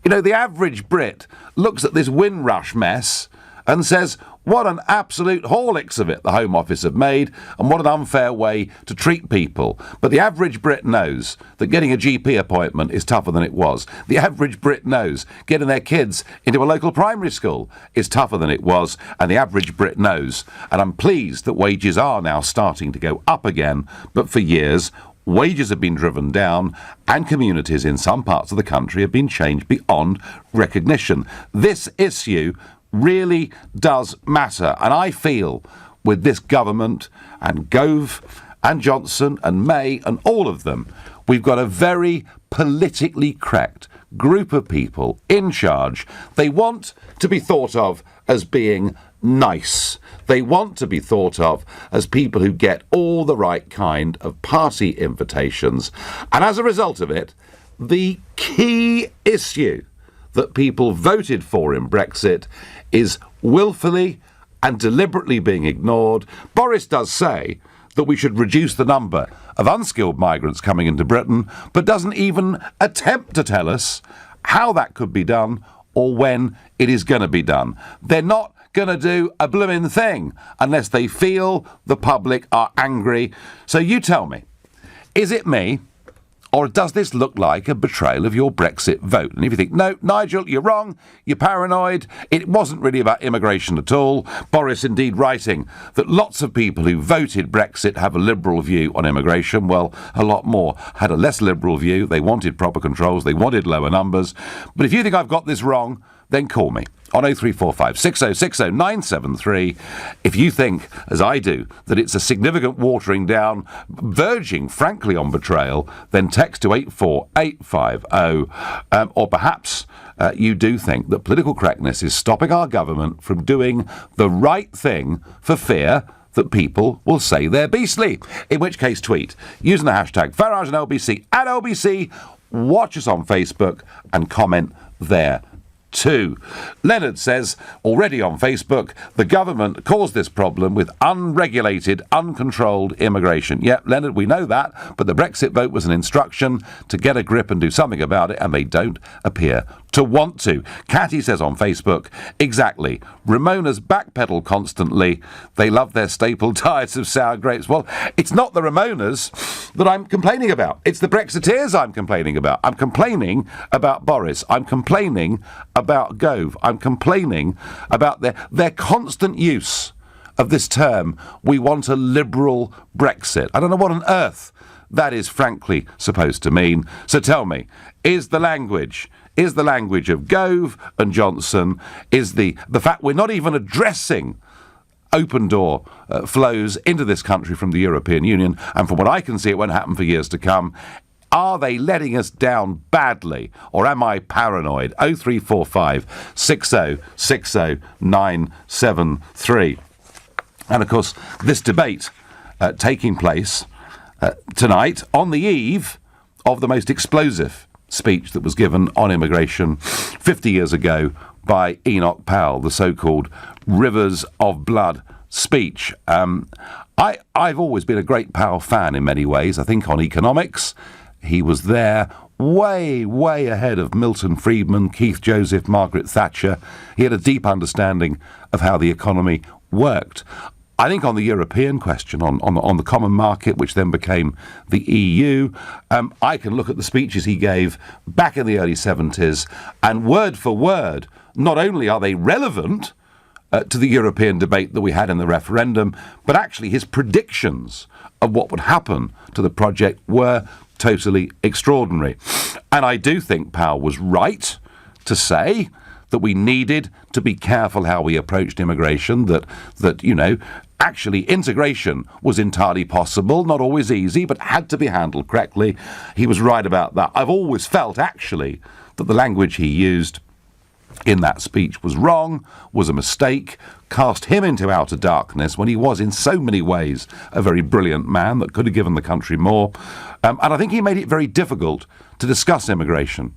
You know, the average Brit looks at this Windrush mess and says, what an absolute Horlicks of it the Home Office have made, and what an unfair way to treat people. But the average Brit knows that getting a GP appointment is tougher than it was. The average Brit knows getting their kids into a local primary school is tougher than it was. And the average Brit knows, and I'm pleased that wages are now starting to go up again, but for years, wages have been driven down, and communities in some parts of the country have been changed beyond recognition. This issue really does matter, and I feel with this government and Gove and Johnson and May and all of them, we've got a very politically correct group of people in charge. They want to be thought of as being nice. They want to be thought of as people who get all the right kind of party invitations. And as a result of it, the key issue that people voted for in Brexit is willfully and deliberately being ignored. Boris does say that we should reduce the number of unskilled migrants coming into Britain, but doesn't even attempt to tell us how that could be done or when it is going to be done. They're not going to do a blooming thing unless they feel the public are angry. So you tell me, is it me, or does this look like a betrayal of your Brexit vote? And if you think, no, Nigel, you're wrong, you're paranoid, it wasn't really about immigration at all. Boris indeed writing that lots of people who voted Brexit have a liberal view on immigration. Well, a lot more had a less liberal view. They wanted proper controls, they wanted lower numbers. But if you think I've got this wrong, then call me on 0345 6060 973. If you think, as I do, that it's a significant watering down, verging, frankly, on betrayal, then text to 84850. Or perhaps you do think that political correctness is stopping our government from doing the right thing for fear that people will say they're beastly. In which case, tweet using the hashtag Farage and LBC at LBC. Watch us on Facebook and comment there too. Leonard says, already on Facebook, the government caused this problem with unregulated, uncontrolled immigration. Yeah, Leonard, we know that, but the Brexit vote was an instruction to get a grip and do something about it, and they don't appear to want to. Catty says on Facebook, exactly. Ramona's backpedal constantly. They love their staple diets of sour grapes. Well, it's not the Ramonas that I'm complaining about. It's the Brexiteers I'm complaining about. I'm complaining about Boris. I'm complaining about Gove. I'm complaining about their constant use of this term, we want a liberal Brexit. I don't know what on earth that is frankly supposed to mean. So tell me, is the language of Gove and Johnson, is the fact we're not even addressing open door flows into this country from the European Union, and from what I can see it won't happen for years to come. Are they letting us down badly, or am I paranoid? 0345 6060 973. And, of course, this debate taking place tonight on the eve of the most explosive speech that was given on immigration 50 years ago by Enoch Powell, the so-called Rivers of Blood speech. I've always been a great Powell fan in many ways. I think on economics, he was there way, way ahead of Milton Friedman, Keith Joseph, Margaret Thatcher. He had a deep understanding of how the economy worked. I think on the European question, on the common market, which then became the EU, I can look at the speeches he gave back in the early 70s, and word for word, not only are they relevant to the European debate that we had in the referendum, but actually his predictions of what would happen to the project were totally extraordinary. And I do think Powell was right to say that we needed to be careful how we approached immigration, that you know, actually integration was entirely possible, not always easy, but had to be handled correctly. He was right about that. I've always felt, actually, that the language he used in that speech was wrong, was a mistake, cast him into outer darkness when he was in so many ways a very brilliant man that could have given the country more. And I think he made it very difficult to discuss immigration.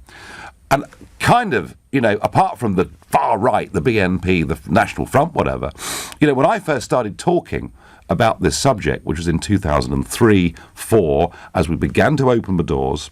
And kind of, you know, apart from the far right, the BNP, the National Front, whatever, you know, when I first started talking about this subject, which was in 2003-04, as we began to open the doors,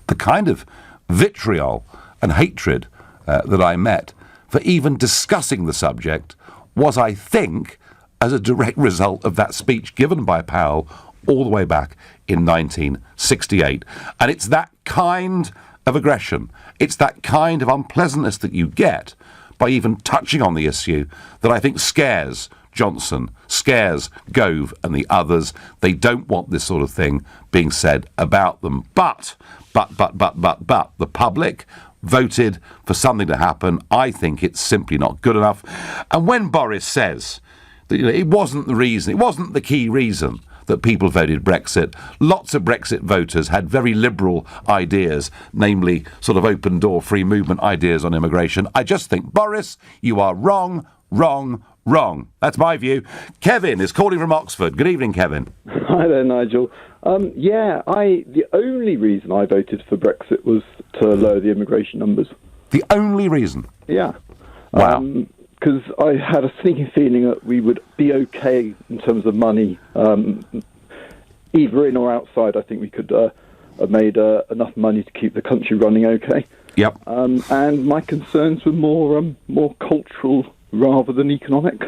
the kind of vitriol and hatred that I met for even discussing the subject was, I think, as a direct result of that speech given by Powell all the way back in 1968. And it's that kind of aggression, it's that kind of unpleasantness that you get by even touching on the issue that I think scares Johnson, scares Gove and the others. They don't want this sort of thing being said about them. But the public voted for something to happen. I think it's simply not good enough. And when Boris says that, you know, it wasn't the reason, it wasn't the key reason that people voted Brexit, lots of Brexit voters had very liberal ideas, namely sort of open door, free movement ideas on immigration. I just think, Boris, you are wrong. That's my view. Kevin is calling from Oxford. Good evening, Kevin. Hi there, Nigel. The only reason I voted for Brexit was to lower the immigration numbers. The only reason? Yeah. Wow. Because I had a sneaking feeling that we would be okay in terms of money, either in or outside. I think we could have made enough money to keep the country running okay. Yep. And my concerns were more cultural rather than economic.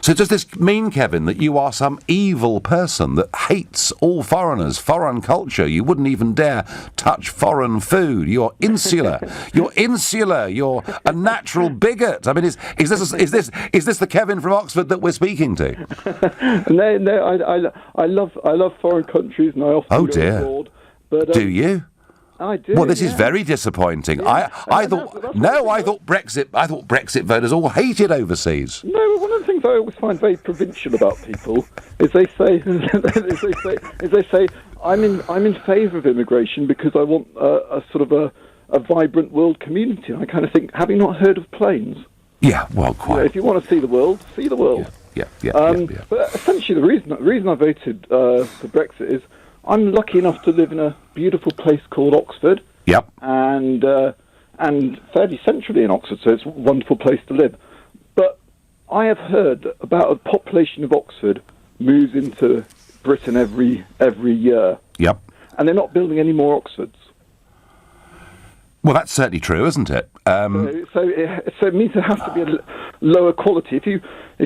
So does this mean, Kevin, that you are some evil person that hates all foreigners, foreign culture? You wouldn't even dare touch foreign food. You're insular. You're a natural bigot. I mean, is this the Kevin from Oxford that we're speaking to? No. I love foreign countries, and I often go abroad. But, do you? I do. Well, this is very disappointing. Yeah. I thought Brexit voters all hated overseas. No, one of the things I always find very provincial about people is they say I'm in favour of immigration because I want a sort of a vibrant world community. And I kind of think, have you not heard of planes? Yeah, well, quite. You know, if you want to see the world, see the world. Yeah. But essentially, the reason I voted for Brexit is I'm lucky enough to live in a beautiful place called Oxford. Yep. And fairly centrally in Oxford, so it's a wonderful place to live. But I have heard about a population of Oxford moves into Britain every year. Yep. And they're not building any more Oxfords. Well, that's certainly true, isn't it? So it means there has to be a lower quality. If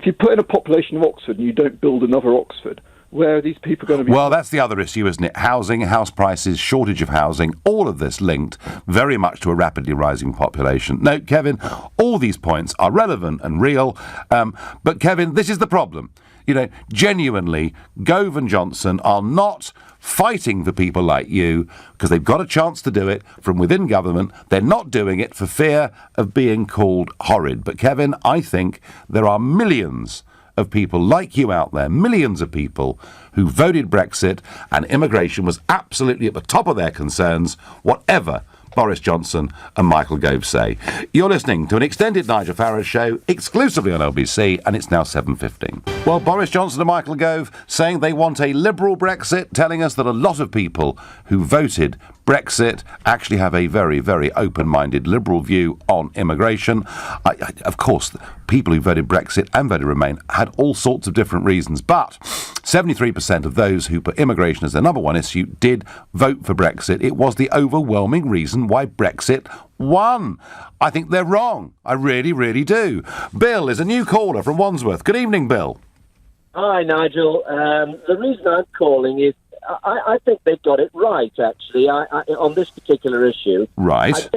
you put in a population of Oxford and you don't build another Oxford, where are these people going to be? Well, that's the other issue, isn't it? Housing, house prices, shortage of housing, all of this linked very much to a rapidly rising population. No, Kevin, all these points are relevant and real. But, Kevin, this is the problem. You know, genuinely, Gove and Johnson are not fighting for people like you because they've got a chance to do it from within government. They're not doing it for fear of being called horrid. But, Kevin, I think there are millions of people like you out there, millions of people who voted Brexit, and immigration was absolutely at the top of their concerns, whatever Boris Johnson and Michael Gove say. You're listening to an extended Nigel Farage show exclusively on LBC, and it's now 7:15. Well, Boris Johnson and Michael Gove saying they want a liberal Brexit, telling us that a lot of people who voted Brexit actually have a very, very open-minded liberal view on immigration. Of course, people who voted Brexit and voted Remain had all sorts of different reasons, but 73% of those who put immigration as their number one issue did vote for Brexit. It was the overwhelming reason why Brexit won. I think they're wrong. I really, really do. Bill is a new caller from Wandsworth. Good evening, Bill. Hi, Nigel. The reason I'm calling is I think they've got it right, actually, on this particular issue. Right. I do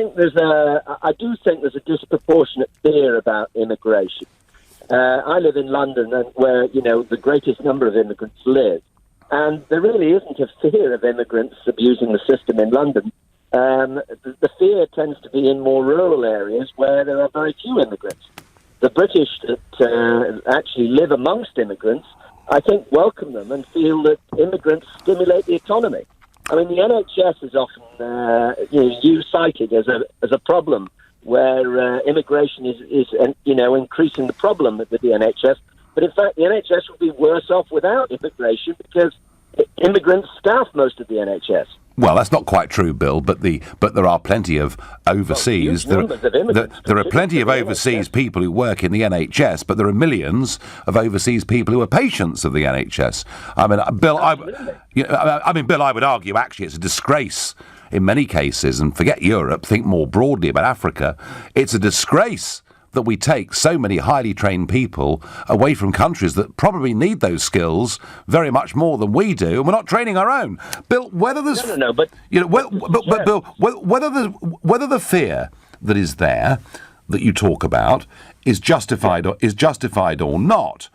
think there's a disproportionate fear about immigration. I live in London, and where the greatest number of immigrants live, and there really isn't a fear of immigrants abusing the system in London. The fear tends to be in more rural areas where there are very few immigrants. The British that actually live amongst immigrants, I think, welcome them and feel that immigrants stimulate the economy. I mean, the NHS is often cited as a problem where immigration is increasing the problem with the NHS. But in fact, the NHS would be worse off without immigration because immigrants staff most of the NHS. Well, that's not quite true, Bill, but there are plenty of overseas. There are plenty of overseas people who work in the NHS, but there are millions of overseas people who are patients of the NHS. I mean, Bill, I would argue actually it's a disgrace in many cases, and forget Europe, think more broadly about Africa. It's a disgrace that we take so many highly trained people away from countries that probably need those skills very much more than we do, and we're not training our own. Bill, whether there's Bill, whether the fear that is there that you talk about is justified or not,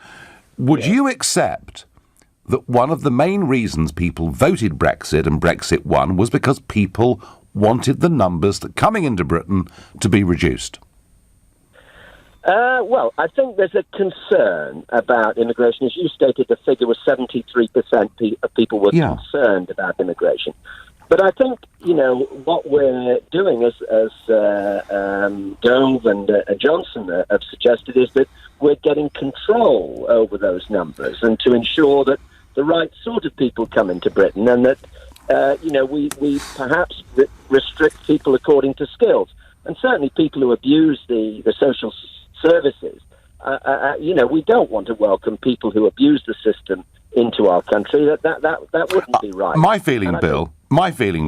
would you accept that one of the main reasons people voted Brexit and Brexit won was because people wanted the numbers that coming into Britain to be reduced? Well, I think there's a concern about immigration. As you stated, the figure was 73% of people were concerned about immigration. But I think, what we're doing as Gove and Johnson have suggested is that we're getting control over those numbers and to ensure that the right sort of people come into Britain and that, we perhaps restrict people according to skills. And certainly people who abuse the social services, we don't want to welcome people who abuse the system into our country. That wouldn't be right. My feeling,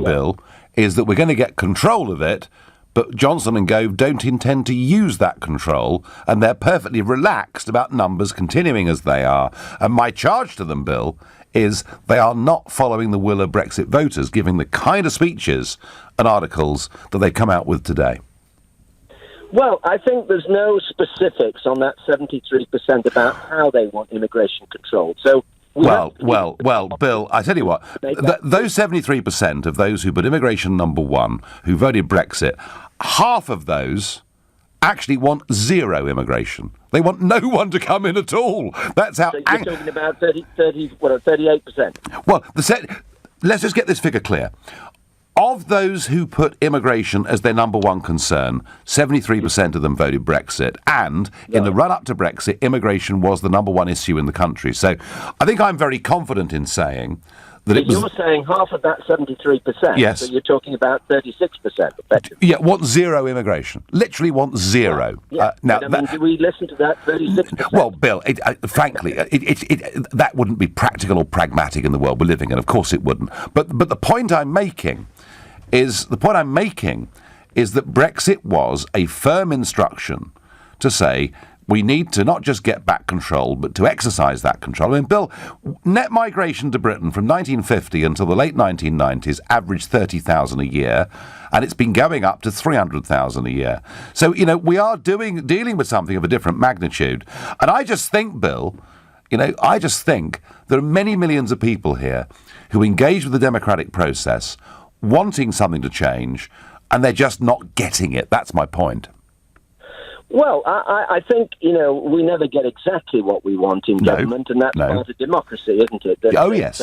Bill, is that we're going to get control of it, but Johnson and Gove don't intend to use that control, and they're perfectly relaxed about numbers continuing as they are. And my charge to them, Bill, is they are not following the will of Brexit voters, giving the kind of speeches and articles that they come out with today. Well, I think there's no specifics on that 73% about how they want immigration controlled. So, Bill, I tell you what, those 73% of those who put immigration number one, who voted Brexit, half of those actually want zero immigration. They want no one to come in at all. That's how. So you're talking about 38%. Well, let's just get this figure clear. Of those who put immigration as their number one concern, 73% of them voted Brexit. And in the run-up to Brexit, immigration was the number one issue in the country. So I think I'm very confident in saying that it was... You're saying half of that 73%? Yes. So you're talking about 36%, effectively. Yeah, want zero immigration. Literally want zero. Yeah. Do we listen to that 36%? Well, Bill, frankly, that wouldn't be practical or pragmatic in the world we're living in. Of course it wouldn't. But the point I'm making is that Brexit was a firm instruction to say we need to not just get back control, but to exercise that control. I mean, Bill, net migration to Britain from 1950 until the late 1990s averaged 30,000 a year, and it's been going up to 300,000 a year. So, we are dealing with something of a different magnitude. And I just think, Bill, there are many millions of people here who engage with the democratic process, wanting something to change, and they're just not getting it. That's my point. Well, I think, we never get exactly what we want in government, and that's part of democracy, isn't it? Yes.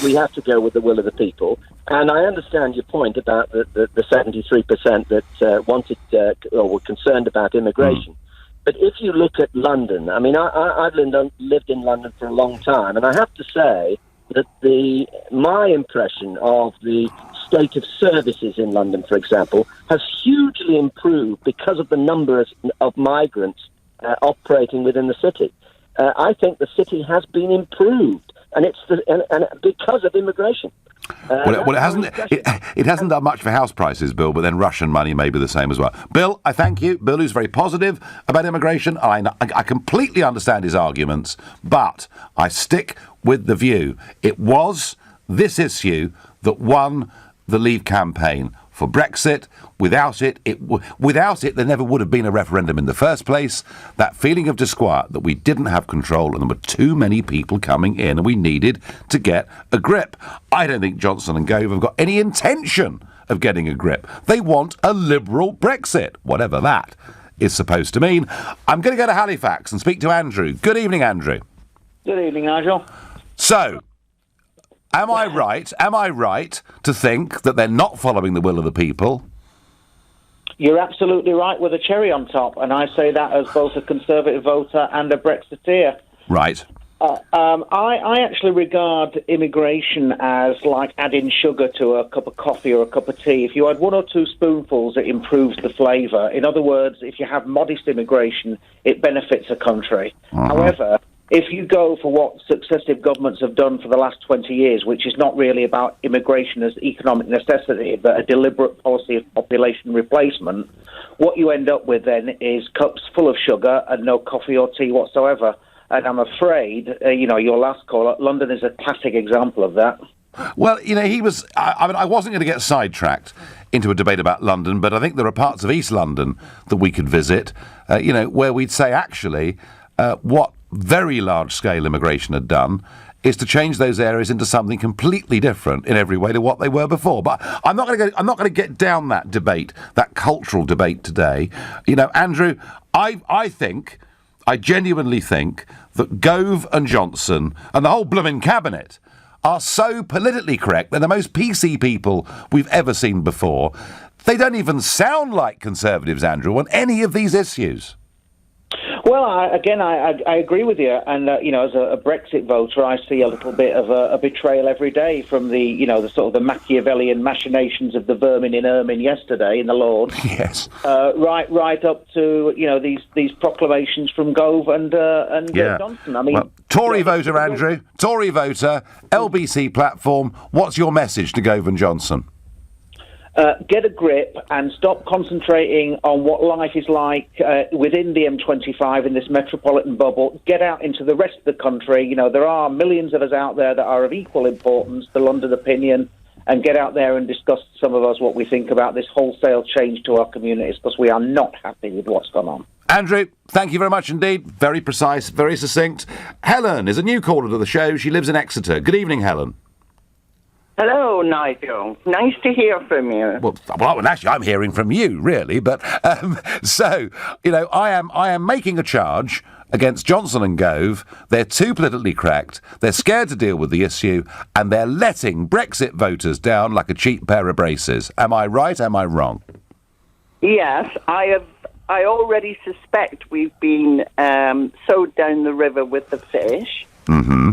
we have to go with the will of the people. And I understand your point about the 73% that wanted or were concerned about immigration. But if you look at London, I mean, I've lived in London for a long time, and I have to say that my impression of the state of services in London, for example, has hugely improved because of the numbers of migrants operating within the city. I think the city has been improved, and it's because of immigration. Well, it hasn't done much for house prices, Bill, but then Russian money may be the same as well. Bill, I thank you. Bill, who's very positive about immigration. I completely understand his arguments, but I stick with the view. It was this issue that won the Leave campaign for Brexit. Without it, there never would have been a referendum in the first place. That feeling of disquiet that we didn't have control and there were too many people coming in and we needed to get a grip. I don't think Johnson and Gove have got any intention of getting a grip. They want a liberal Brexit, whatever that is supposed to mean. I'm going to go to Halifax and speak to Andrew. Good evening, Andrew. Good evening, Nigel. So, Am I right to think that they're not following the will of the people? You're absolutely right with a cherry on top, and I say that as both a Conservative voter and a Brexiteer. Right. I actually regard immigration as like adding sugar to a cup of coffee or a cup of tea. If you add 1 or 2 spoonfuls, it improves the flavour. In other words, if you have modest immigration, it benefits a country. However, if you go for what successive governments have done for the last 20 years, which is not really about immigration as economic necessity, but a deliberate policy of population replacement, what you end up with then is cups full of sugar and no coffee or tea whatsoever. And I'm afraid, your last caller, London is a classic example of that. Well, I wasn't going to get sidetracked into a debate about London, but I think there are parts of East London that we could visit, where we'd say, actually, what very large-scale immigration had done is to change those areas into something completely different in every way to what they were before. But I'm not going to get down that debate, that cultural debate today. Andrew, I genuinely think that Gove and Johnson and the whole blooming cabinet are so politically correct. They're the most PC people we've ever seen before. They don't even sound like Conservatives, Andrew, on any of these issues. Well, I agree with you, and as a Brexit voter, I see a little bit of a betrayal every day from the sort of the Machiavellian machinations of the vermin in ermine yesterday in the Lord. Yes. Right up to these proclamations from Gove and Johnson. I mean, Tory voter, Andrew. Tory voter, LBC platform. What's your message to Gove and Johnson? Get a grip and stop concentrating on what life is like within the M25 in this metropolitan bubble. Get out into the rest of the country. There are millions of us out there that are of equal importance to London opinion, and get out there and discuss, some of us, what we think about this wholesale change to our communities, because we are not happy with what's gone on. Andrew, thank you very much indeed. Very precise, very succinct. Helen is a new caller to the show. She lives in Exeter. Good evening, Helen. Hello, Nigel. Nice to hear from you. Well, actually, I'm hearing from you, really. But I am making a charge against Johnson and Gove. They're too politically correct. They're scared to deal with the issue, and they're letting Brexit voters down like a cheap pair of braces. Am I right? Am I wrong? Yes, I already suspect we've been sowed down the river with the fish. Mm-hmm.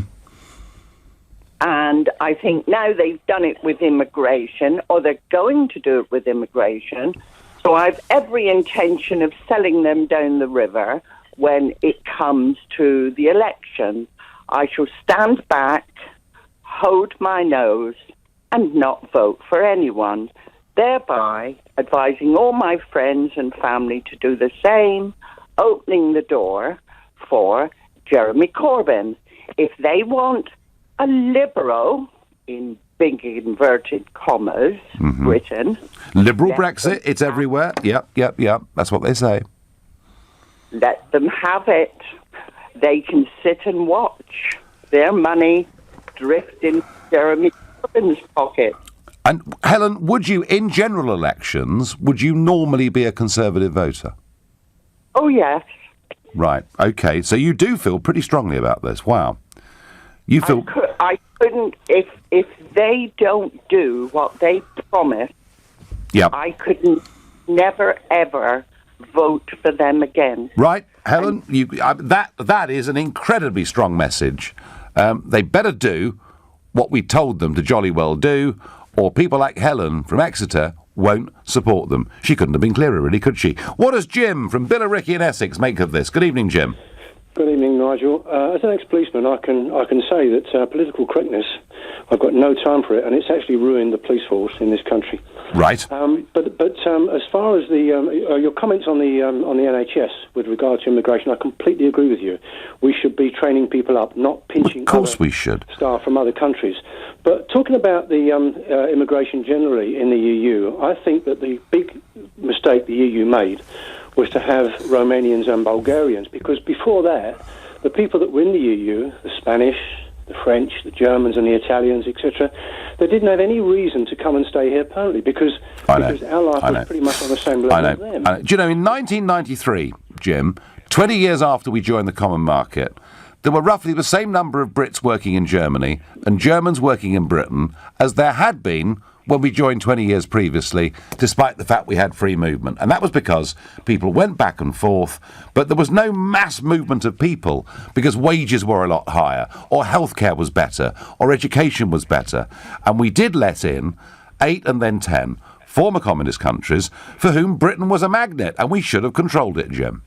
And I think now they've done it with immigration, or they're going to do it with immigration. So I've every intention of selling them down the river when it comes to the election. I shall stand back, hold my nose, and not vote for anyone, thereby advising all my friends and family to do the same, opening the door for Jeremy Corbyn. If they want a liberal, in big inverted commas, Britain. Liberal Brexit, it's everywhere. Yep. That's what they say. Let them have it. They can sit and watch their money drift in Jeremy Corbyn's pocket. And Helen, would you, in general elections, would you normally be a Conservative voter? Oh, yes. Right, OK. So you do feel pretty strongly about this. Wow. You feel... couldn't, if they don't do what they promise, I couldn't never, ever vote for them again. Right, Helen, that is an incredibly strong message. They better do what we told them to jolly well do, or people like Helen from Exeter won't support them. She couldn't have been clearer, really, could she? What does Jim from Billericay in Essex make of this? Good evening, Jim. Good evening, Nigel. As an ex-policeman, I can say that political correctness, I've got no time for it, and it's actually ruined the police force in this country. Right. But as far as your comments on the NHS with regard to immigration, I completely agree with you. We should be training people up, not pinching staff from other countries. But talking about the immigration generally in the EU, I think that the big mistake the EU made was to have Romanians and Bulgarians, because before that, the people that were in the EU, the Spanish, the French, the Germans and the Italians, etc., they didn't have any reason to come and stay here permanently, because our life was pretty much on the same level as them. Do you know, in 1993, Jim, 20 years after we joined the common market, there were roughly the same number of Brits working in Germany and Germans working in Britain as there had been when we joined 20 years previously, despite the fact we had free movement. And that was because people went back and forth, but there was no mass movement of people because wages were a lot higher, or healthcare was better, or education was better. And we did let in 8 and then 10 former communist countries for whom Britain was a magnet, and we should have controlled it, Jim.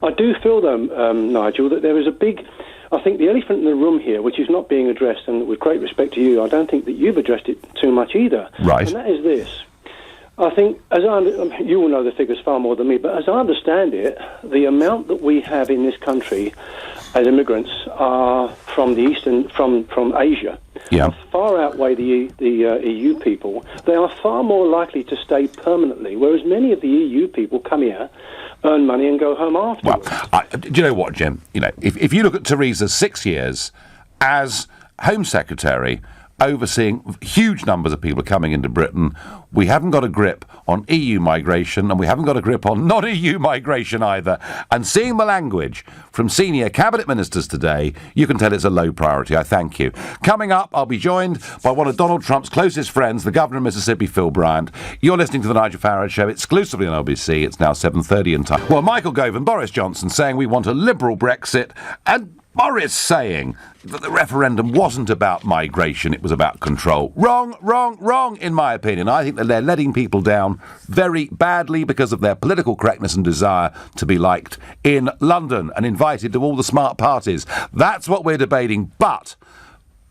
I do feel, though, Nigel, that there is a big... I think the elephant in the room here, which is not being addressed, and with great respect to you, I don't think that you've addressed it too much either. Right. And that is this. I think, you will know the figures far more than me, but as I understand it, the amount that we have in this country as immigrants are from the East and from Asia. Yeah. Far outweigh the EU people. They are far more likely to stay permanently, whereas many of the EU people come here, earn money and go home afterwards. Well, do you know what, Jim? You know, if you look at Theresa's 6 years as Home Secretary, overseeing huge numbers of people coming into Britain, we haven't got a grip on EU migration, and we haven't got a grip on non-EU migration either. And seeing the language from senior cabinet ministers today, you can tell it's a low priority. I thank you. Coming up, I'll be joined by one of Donald Trump's closest friends, the Governor of Mississippi, Phil Bryant. You're listening to the Nigel Farage Show exclusively on LBC. It's now 7:30 in time. Well, Michael Gove and Boris Johnson saying we want a liberal Brexit, and Boris saying that the referendum wasn't about migration, it was about control. Wrong, wrong, wrong, in my opinion. I think that they're letting people down very badly because of their political correctness and desire to be liked in London and invited to all the smart parties. That's what we're debating. But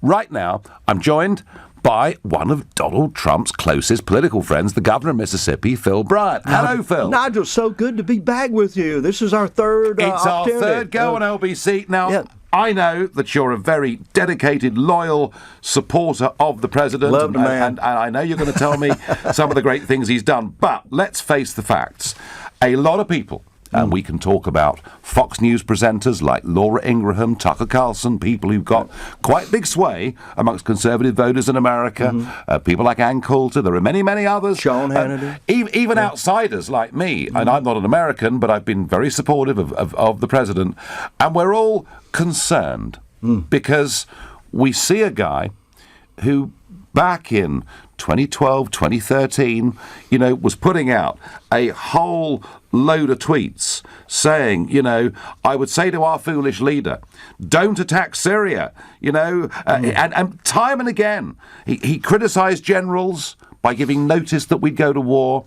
right now, I'm joined by one of Donald Trump's closest political friends, the Governor of Mississippi, Phil Bryant. Hello, Phil. Nigel, so good to be back with you. This is our third It's our third go on LBC. Now, I know that you're a very dedicated, loyal supporter of the President. Love the man. And I know you're going to tell me some of the great things he's done. But let's face the facts. A lot of people, and we can talk about Fox News presenters like Laura Ingraham, Tucker Carlson, people who've got quite big sway amongst conservative voters in America, people like Ann Coulter, there are many, many others. Sean Hannity. Even outsiders like me, and I'm not an American, but I've been very supportive of the President, and we're all concerned because we see a guy who back in 2012, 2013, was putting out a whole load of tweets saying, I would say to our foolish leader, don't attack Syria, and time and again, he criticised generals by giving notice that we'd go to war,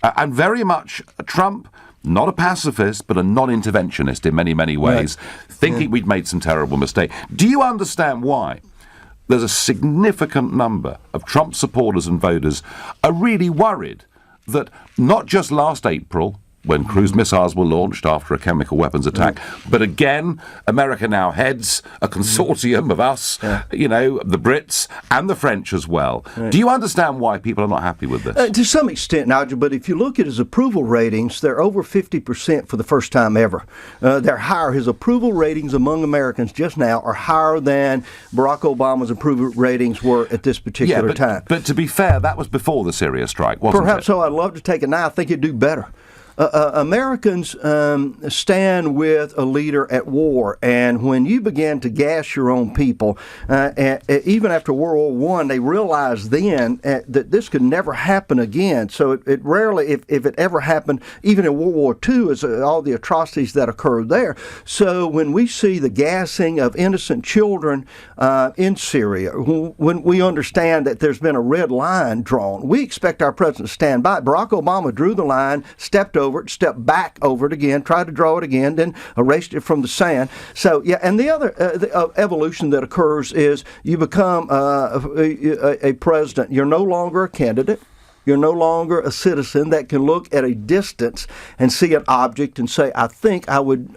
and very much Trump, not a pacifist, but a non-interventionist in many, many ways, thinking we'd made some terrible mistake. Do you understand why there's a significant number of Trump supporters and voters are really worried that not just last April, when cruise missiles were launched after a chemical weapons attack, but again, America now heads a consortium of us, the Brits and the French as well. Right. Do you understand why people are not happy with this? To some extent, Nigel, but if you look at his approval ratings, they're over 50% for the first time ever. They're higher. His approval ratings among Americans just now are higher than Barack Obama's approval ratings were at this particular time. But to be fair, that was before the Syria strike, wasn't it? Perhaps so. I'd love to take it now. I think it'd do better. Americans stand with a leader at war, and when you begin to gas your own people, even after World War I, they realized then that this could never happen again. So it rarely, if it ever happened, even in World War II, is all the atrocities that occurred there. So when we see the gassing of innocent children in Syria, when we understand that there's been a red line drawn, we expect our president to stand by. Barack Obama drew the line, stepped over it, stepped back over it again, tried to draw it again, then erased it from the sand. So, yeah, and the other evolution that occurs is you become a president. You're no longer a candidate. You're no longer a citizen that can look at a distance and see an object and say, I think I would,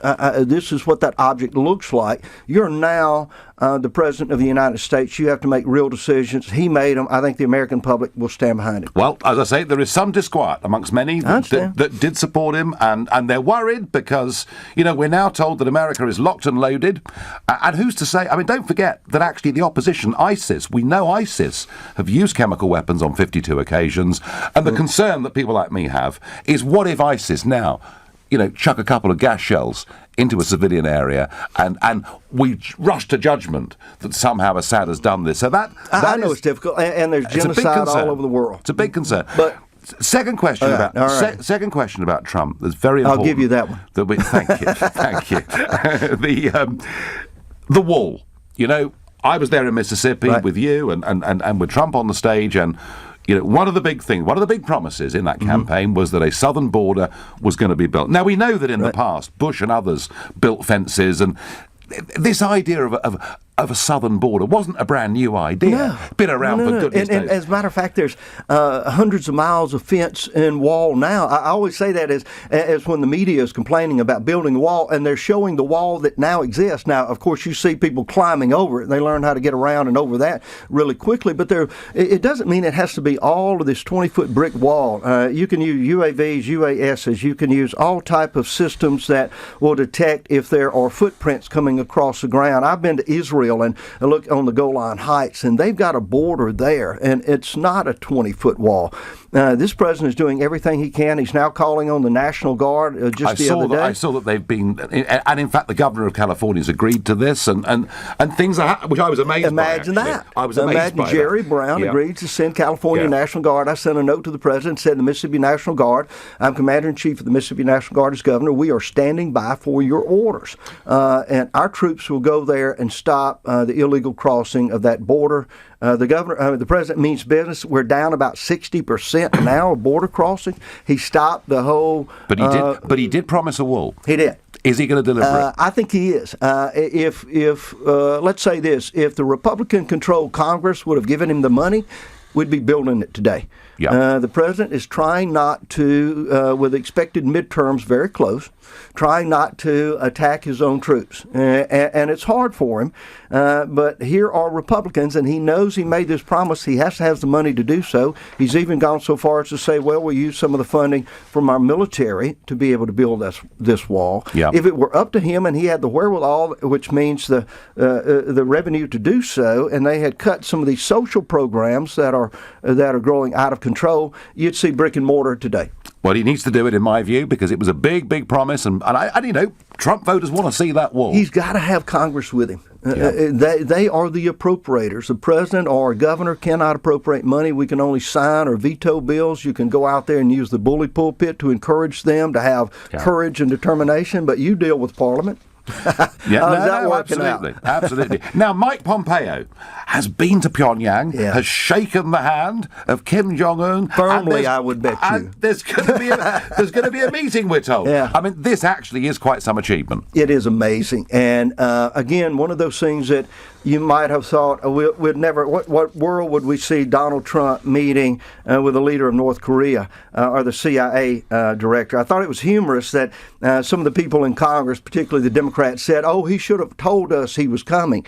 this is what that object looks like. You're now the President of the United States. You have to make real decisions. He made them. I think the American public will stand behind him. Well, as I say, there is some disquiet amongst many that did support him, and they're worried because, we're now told that America is locked and loaded. And who's to say? I mean, don't forget that actually the opposition, ISIS, we know ISIS have used chemical weapons on 52 occasions. And the concern that people like me have is, what if ISIS now, chuck a couple of gas shells into a civilian area and we rush to judgment that somehow Assad has done this. So I know it's difficult, and there's genocide all over the world. It's a big concern. But second question about Trump that's very important. I'll give you that one. Thank you. Thank you. The wall. I was there in Mississippi with you and with Trump on the stage, and one of the big promises in that campaign was that a southern border was going to be built. Now, we know that in the past, Bush and others built fences, and this idea of a southern border wasn't a brand new idea. No. Been around for goodness and as a matter of fact, there's hundreds of miles of fence and wall now. I always say that as when the media is complaining about building the wall, and they're showing the wall that now exists. Now, of course, you see people climbing over it, and they learn how to get around and over that really quickly, but it doesn't mean it has to be all of this 20-foot brick wall. You can use UAVs, UASs, you can use all type of systems that will detect if there are footprints coming across the ground. I've been to Israel and look on the Golan Heights, and they've got a border there, and it's not a 20-foot wall. This president is doing everything he can. He's now calling on the National Guard the other day. I saw that they've been, and in fact, the governor of California has agreed to this, and things are which I was amazed Imagine by. That. I was amazed by Jerry Brown agreed to send California National Guard. I sent a note to the president, said the Mississippi National Guard, I'm Commander-in-Chief of the Mississippi National Guard as governor. We are standing by for your orders. And our troops will go there and stop the illegal crossing of that border. The president means business. We're down about 60% now of border crossing. He stopped the whole. But he did promise a wall. He did. Is he going to deliver it? I think he is. If let's say this, if the Republican-controlled Congress would have given him the money, we'd be building it today. Yeah. The president is trying not to, with expected midterms very close, trying not to attack his own troops. And it's hard for him. But here are Republicans, and he knows he made this promise. He has to have the money to do so. He's even gone so far as to say, well, we'll use some of the funding from our military to be able to build this wall. Yeah. If it were up to him and he had the wherewithal, which means the revenue to do so, and they had cut some of these social programs that are growing out of control, you'd see brick and mortar today. Well, he needs to do it, in my view, because it was a big, big promise, and Trump voters want to see that wall. He's got to have Congress with him. They are the appropriators. The president or a governor cannot appropriate money. We can only sign or veto bills. You can go out there and use the bully pulpit to encourage them to have courage and determination, but you deal with Parliament. Absolutely. Now, Mike Pompeo has been to Pyongyang, has shaken the hand of Kim Jong-un. Firmly, I would bet you. There's going to be a meeting, we're told. Yeah. I mean, this actually is quite some achievement. It is amazing. And again, one of those things that you might have thought, we'd never, what world would we see Donald Trump meeting with the leader of North Korea or the CIA director? I thought it was humorous that some of the people in Congress, particularly the Democrats, Democrats said, oh, he should have told us he was coming.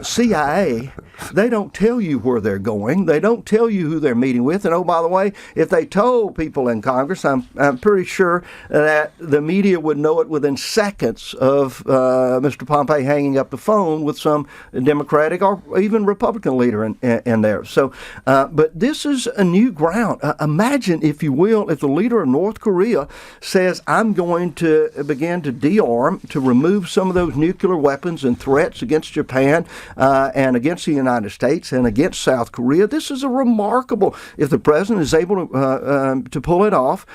CIA, they don't tell you where they're going. They don't tell you who they're meeting with. And, oh, by the way, if they told people in Congress, I'm pretty sure that the media would know it within seconds of Mr. Pompeo hanging up the phone with some Democratic or even Republican leader in there. So, but this is a new ground. Imagine, if you will, if the leader of North Korea says, I'm going to begin to de-arm, to remove some of those nuclear weapons and threats against Japan and against the United States and against South Korea. This is a remarkable. If the president is able to pull it off,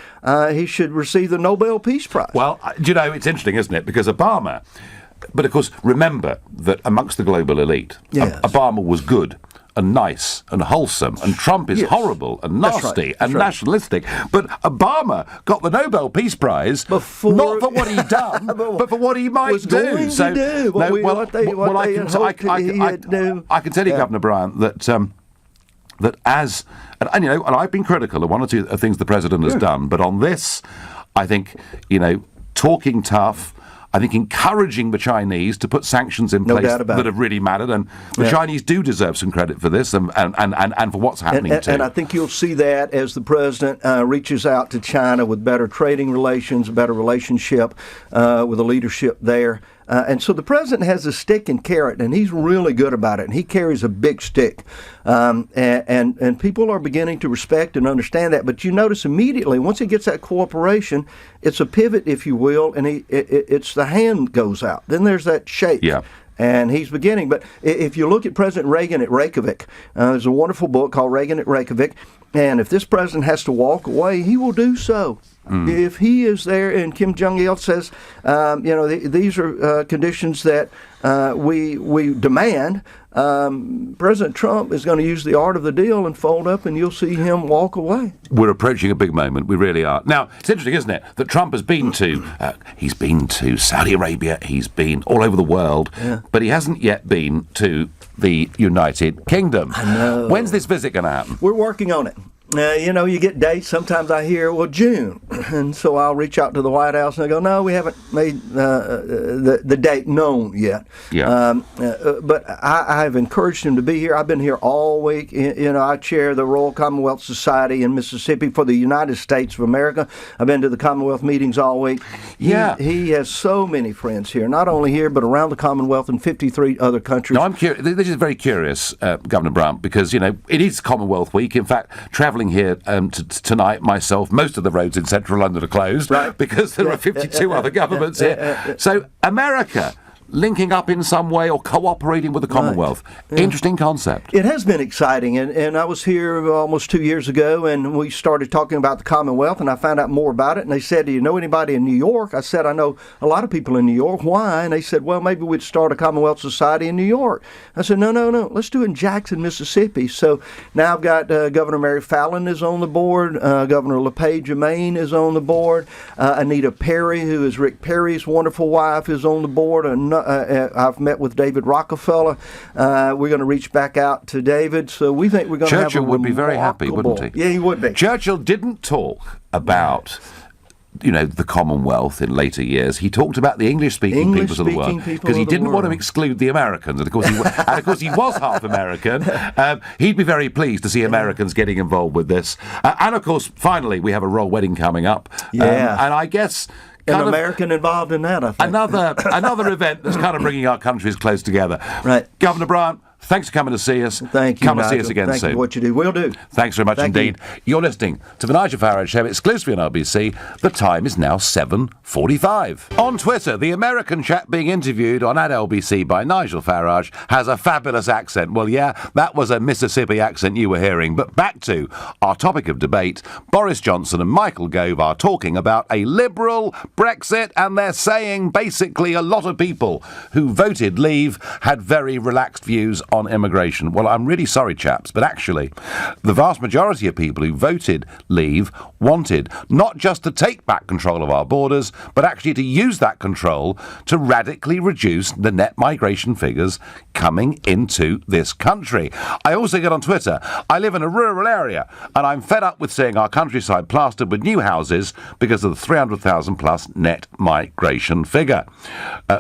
he should receive the Nobel Peace Prize. Well, it's interesting, isn't it? Because Obama, but of course, remember that amongst the global elite, Obama was good and nice and wholesome, and Trump is horrible and nasty and nationalistic. But Obama got the Nobel Peace Prize not for what he'd done, but for what he might do. So, I can tell you, Governor Bryant, that as and I've been critical of one or two things the president has done, but on this, I think talking tough. I think encouraging the Chinese to put sanctions in place that have really mattered, and the Chinese do deserve some credit for this and for what's happening too. And I think you'll see that as the president reaches out to China with better trading relations, a better relationship with the leadership there. And so the president has a stick and carrot, and he's really good about it, and he carries a big stick. And people are beginning to respect and understand that. But you notice immediately, once he gets that cooperation, it's a pivot, if you will, and it's the hand goes out. Then there's that shake. Yeah. And he's beginning. But if you look at President Reagan at Reykjavik, there's a wonderful book called Reagan at Reykjavik. And if this president has to walk away, he will do so. If he is there and Kim Jong-il says, these are conditions that we demand, President Trump is going to use the art of the deal and fold up, and you'll see him walk away. We're approaching a big moment. We really are. Now, it's interesting, isn't it, that Trump has been he's been to Saudi Arabia, he's been all over the world, but he hasn't yet been to the United Kingdom. I know. When's this visit going to happen? We're working on it. You get dates. Sometimes I hear, June. And so I'll reach out to the White House and I go, no, we haven't made the date known yet. Yeah. But I have encouraged him to be here. I've been here all week. I chair the Royal Commonwealth Society in Mississippi for the United States of America. I've been to the Commonwealth meetings all week. He has so many friends here, not only here, but around the Commonwealth and 53 other countries. No, I'm curious. This is very curious, Governor Bryant, because, it is Commonwealth Week. In fact, travelling here tonight, myself, most of the roads in central London are closed because there are 52 other governments here. So America linking up in some way or cooperating with the Commonwealth. Interesting concept. It has been exciting, and I was here almost 2 years ago, and we started talking about the Commonwealth, and I found out more about it, and they said, do you know anybody in New York? I said, I know a lot of people in New York. Why? And they said, well, maybe we'd start a Commonwealth Society in New York. I said, no, let's do it in Jackson, Mississippi. So now I've got Governor Mary Fallon is on the board, Governor LePage of Maine is on the board, Anita Perry, who is Rick Perry's wonderful wife, is on the board, and I've met with David Rockefeller. We're going to reach back out to David, so we think we're going to have a Churchill would be very happy, wouldn't he? Yeah, he would be. Churchill didn't talk about the Commonwealth in later years. He talked about the English-speaking peoples of the world because he didn't want to exclude the Americans. And of course, he was half American. He'd be very pleased to see Americans getting involved with this. And of course, finally, we have a royal wedding coming up. Yeah. And I guess an American involved in that, I think. Another event that's kind of bringing our countries close together. Right. Governor Bryant, thanks for coming to see us. Thank you, Come Nigel. and see us again soon. Thank you for what you do. Will do. Thanks very much indeed. You're listening to the Nigel Farage Show exclusively on LBC. The time is now 7:45. On Twitter, the American chap being interviewed on @LBC by Nigel Farage has a fabulous accent. Well, yeah, that was a Mississippi accent you were hearing. But back to our topic of debate. Boris Johnson and Michael Gove are talking about a liberal Brexit, and they're saying basically a lot of people who voted leave had very relaxed views on immigration. Well, I'm really sorry, chaps, but actually, the vast majority of people who voted Leave wanted not just to take back control of our borders, but actually to use that control to radically reduce the net migration figures coming into this country. I also get on Twitter, I live in a rural area, and I'm fed up with seeing our countryside plastered with new houses because of the 300,000 plus net migration figure.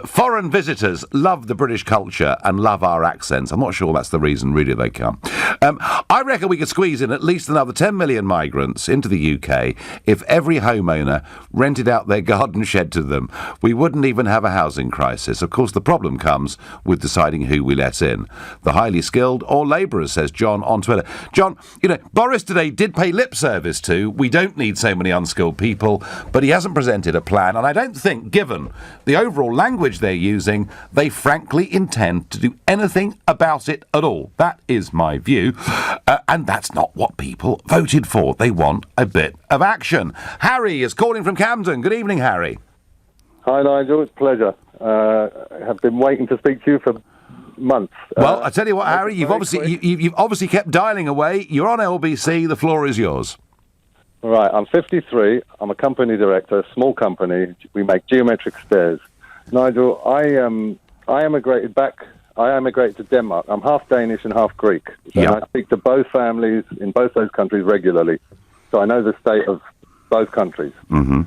Foreign visitors love the British culture and love our accents. I'm not sure that's the reason really they come. I reckon we could squeeze in at least another 10 million migrants into the UK if every homeowner rented out their garden shed to them. We wouldn't even have a housing crisis. Of course, the problem comes with deciding who we let in, the highly skilled or labourers, says John on Twitter. John, Boris today did pay lip service to, we don't need so many unskilled people, but he hasn't presented a plan, and I don't think, given the overall language they're using, they frankly intend to do anything about it at all. That is my view, and that's not what people voted for. They want a bit of action. Harry is calling from Camden. Good evening, Harry. Hi, Nigel. It's a pleasure. I have been waiting to speak to you for months. Well, I tell you what, Harry, you've obviously kept dialing away. You're on LBC. The floor is yours. All right. I'm 53. I'm a company director, a small company. We make geometric stairs. Nigel, I emigrated to Denmark. I'm half Danish and half Greek. And I speak to both families in both those countries regularly. So I know the state of both countries. Mm-hmm.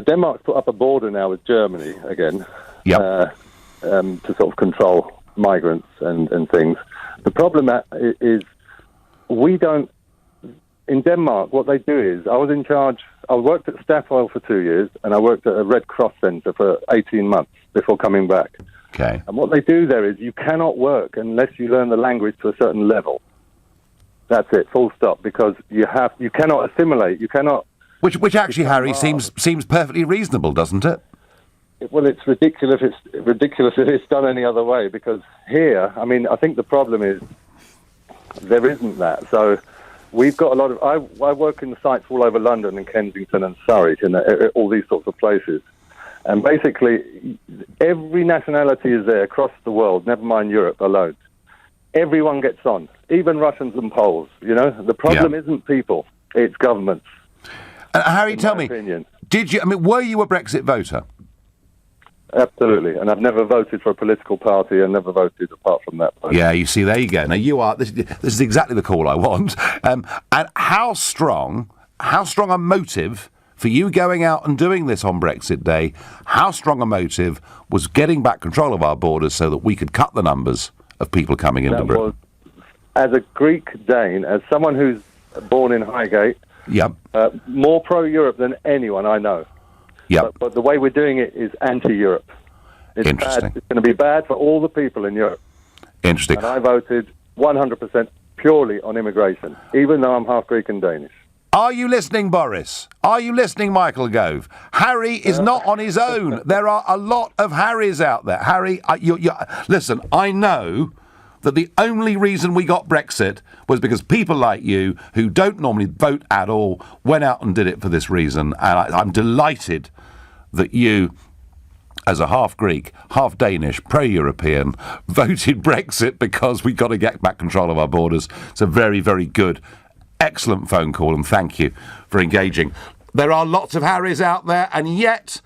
Denmark's put up a border now with Germany again. To sort of control migrants and things. The problem is we don't... In Denmark, what they do is, I worked at Statoil for 2 years, and I worked at a Red Cross centre for 18 months before coming back. Okay. And what they do there is you cannot work unless you learn the language to a certain level. That's it, full stop, because you cannot assimilate, you cannot... Which actually, Harry, seems perfectly reasonable, doesn't it? Well, it's ridiculous. It's ridiculous if it's done any other way, because here, I think the problem is there isn't that. So we've got a lot of... I work in the sites all over London and Kensington and Surrey, and all these sorts of places. And basically, every nationality is there across the world, never mind Europe alone. Everyone gets on, even Russians and Poles, The problem isn't people, it's governments. Harry, tell me, were you a Brexit voter? Absolutely, and I've never voted for a political party and never voted apart from that. Yeah, you see, there you go. Now you are. This is exactly the call I want. And how strong a motive for you going out and doing this on Brexit Day? How strong a motive was getting back control of our borders so that we could cut the numbers of people coming into Britain? As a Greek Dane, as someone who's born in Highgate, more pro-Europe than anyone I know. But the way we're doing it is anti-Europe. It's Interesting. Bad. It's going to be bad for all the people in Europe. Interesting. And I voted 100% purely on immigration, even though I'm half Greek and Danish. Are you listening, Boris? Are you listening, Michael Gove? Harry is not on his own. There are a lot of Harrys out there. Harry, listen, I know that the only reason we got Brexit was because people like you, who don't normally vote at all, went out and did it for this reason. And I'm delighted that you, as a half Greek, half Danish, pro-European, voted Brexit because we got to get back control of our borders. It's a very, very good, excellent phone call, and thank you for engaging. There are lots of Harrys out there, and yet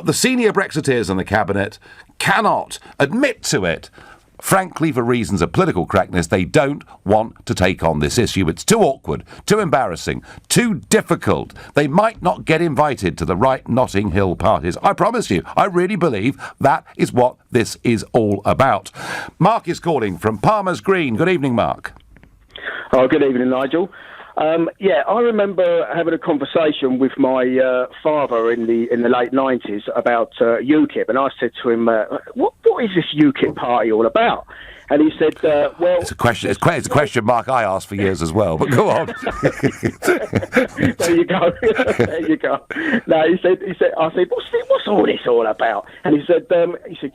the senior Brexiteers in the Cabinet cannot admit to it. Frankly, for reasons of political correctness, they don't want to take on this issue. It's too awkward, too embarrassing, too difficult. They might not get invited to the right Notting Hill parties. I promise you, I really believe that is what this is all about. Mark is calling from Palmer's Green. Good evening, Mark. Oh, good evening, Nigel. I remember having a conversation with my father in the late 90s about UKIP, and I said to him, "What is this UKIP party all about?" And he said, "Well, it's a question. It's a question, Mark. I asked for years as well. But go on." There you go. There you go. No, he said. I said, "What's all this all about?" And he said,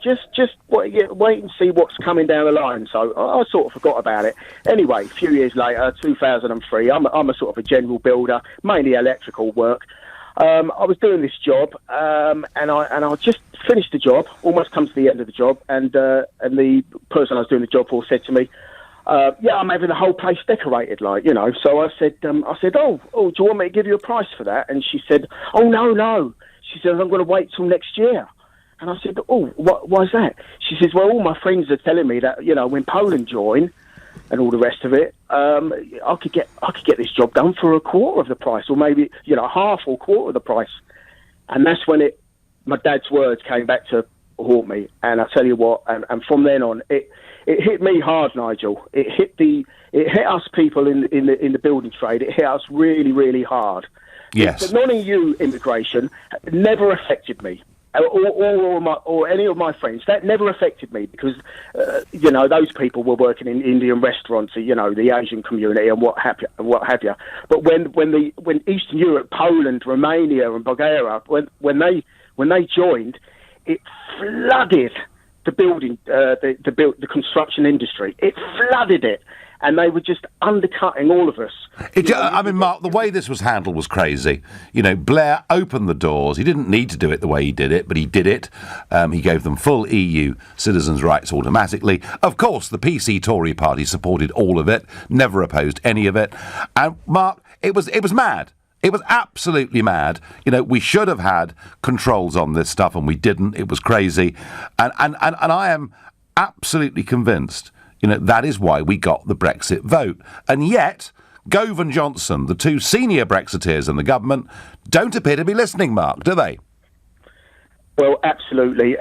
"Just wait and see what's coming down the line." So I sort of forgot about it. Anyway, a few years later, 2003, I'm a sort of a general builder, mainly electrical work. I was doing this job, and I just finished the job, almost come to the end of the job, and the person I was doing the job for said to me, "Yeah, I'm having the whole place decorated, like, you know." So I said, "Oh, do you want me to give you a price for that?" And she said, "Oh, no." She said, "I'm going to wait till next year." And I said, "Oh, why's that?" She says, "Well, all my friends are telling me that, you know, when Poland join and all the rest of it, I could get this job done for a quarter of the price, or maybe, you know, half or quarter of the price." And that's when my dad's words came back to haunt me. And I tell you what, and from then on, it hit me hard, Nigel. It hit us people in the building trade. It hit us really, really hard. Yes. The non-EU immigration never affected me. Or any of my friends, that never affected me because, you know, those people were working in Indian restaurants, you know, the Asian community and what have you. But when Eastern Europe, Poland, Romania, and Bulgaria, when they joined, it flooded the building, the construction industry. It flooded it. And they were just undercutting all of us. I mean, Mark, the way this was handled was crazy. You know, Blair opened the doors. He didn't need to do it the way he did it, but he did it. He gave them full EU citizens' rights automatically. Of course, the PC Tory party supported all of it, never opposed any of it. And, Mark, it was mad. It was absolutely mad. You know, we should have had controls on this stuff, and we didn't. It was crazy. And I am absolutely convinced, you know, that is why we got the Brexit vote. And yet, Gove and Johnson, the two senior Brexiteers in the government, don't appear to be listening, Mark, do they? Well, absolutely.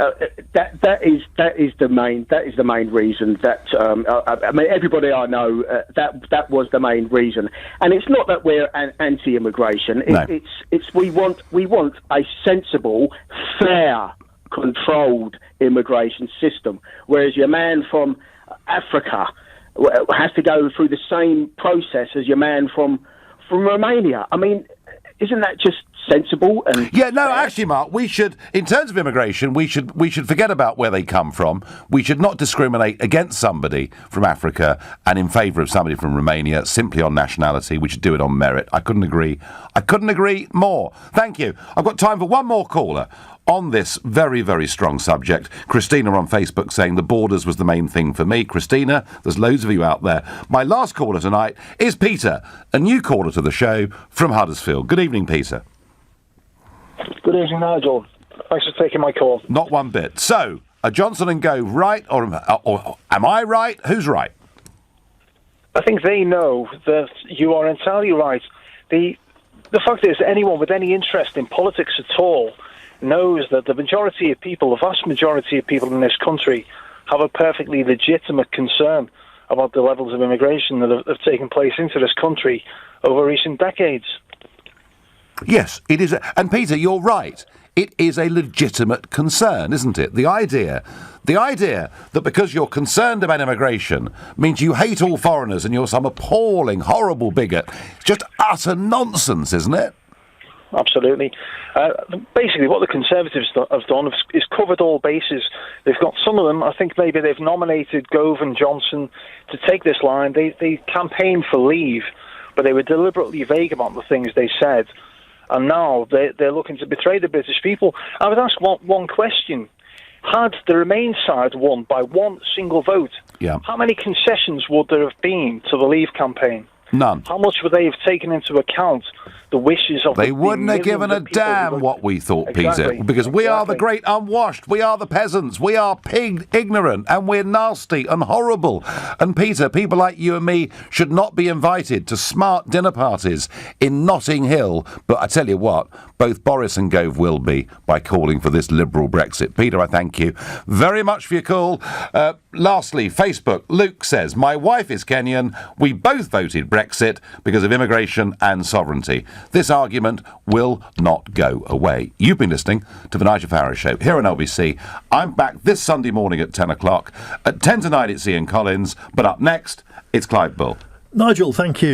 That is the main reason. That I mean, everybody I know, that was the main reason. And it's not that we're anti-immigration. No. It's we want a sensible, fair, controlled immigration system. Whereas your man from Africa has to go through the same process as your man from Romania. I mean, isn't that just sensible? And yeah, no, actually, Mark, we should, in terms of immigration, we should forget about where they come from. We should not discriminate against somebody from Africa and in favour of somebody from Romania simply on nationality. We should do it on merit. I couldn't agree more. Thank you. I've got time for one more caller on this very, very strong subject. Christina on Facebook saying the borders was the main thing for me. Christina, there's loads of you out there. My last caller tonight is Peter, a new caller to the show from Huddersfield. Good evening, Peter. Good evening, Nigel. Thanks for taking my call. Not one bit. So, are Johnson and Gove right, or am I right? Who's right? I think they know that you are entirely right. The fact is, anyone with any interest in politics at all knows that the majority of people, the vast majority of people in this country, have a perfectly legitimate concern about the levels of immigration that have taken place into this country over recent decades. Yes, it is. And Peter, you're right. It is a legitimate concern, isn't it? The idea that because you're concerned about immigration means you hate all foreigners and you're some appalling, horrible bigot. It's just utter nonsense, isn't it? Absolutely. Basically, what the Conservatives have done is covered all bases. They've got some of them, I think maybe they've nominated Gove and Johnson to take this line. They campaigned for leave, but they were deliberately vague about the things they said. And now they're looking to betray the British people. I would ask one question. Had the Remain side won by one single vote, how many concessions would there have been to the Leave campaign? None. How much would they have taken into account the wishes of They wouldn't have given a damn what we thought, Exactly. Peter, because we are the great unwashed, we are the peasants, we are pig ignorant, and we're nasty and horrible. And Peter, people like you and me should not be invited to smart dinner parties in Notting Hill. But I tell you what, both Boris and Gove will be by calling for this liberal Brexit. Peter, I thank you very much for your call. Lastly, Facebook, Luke says, my wife is Kenyan. We both voted Brexit because of immigration and sovereignty. This argument will not go away. You've been listening to The Nigel Farage Show here on LBC. I'm back this Sunday morning at 10 o'clock. At 10 tonight, it's Ian Collins. But up next, it's Clive Bull. Nigel, thank you.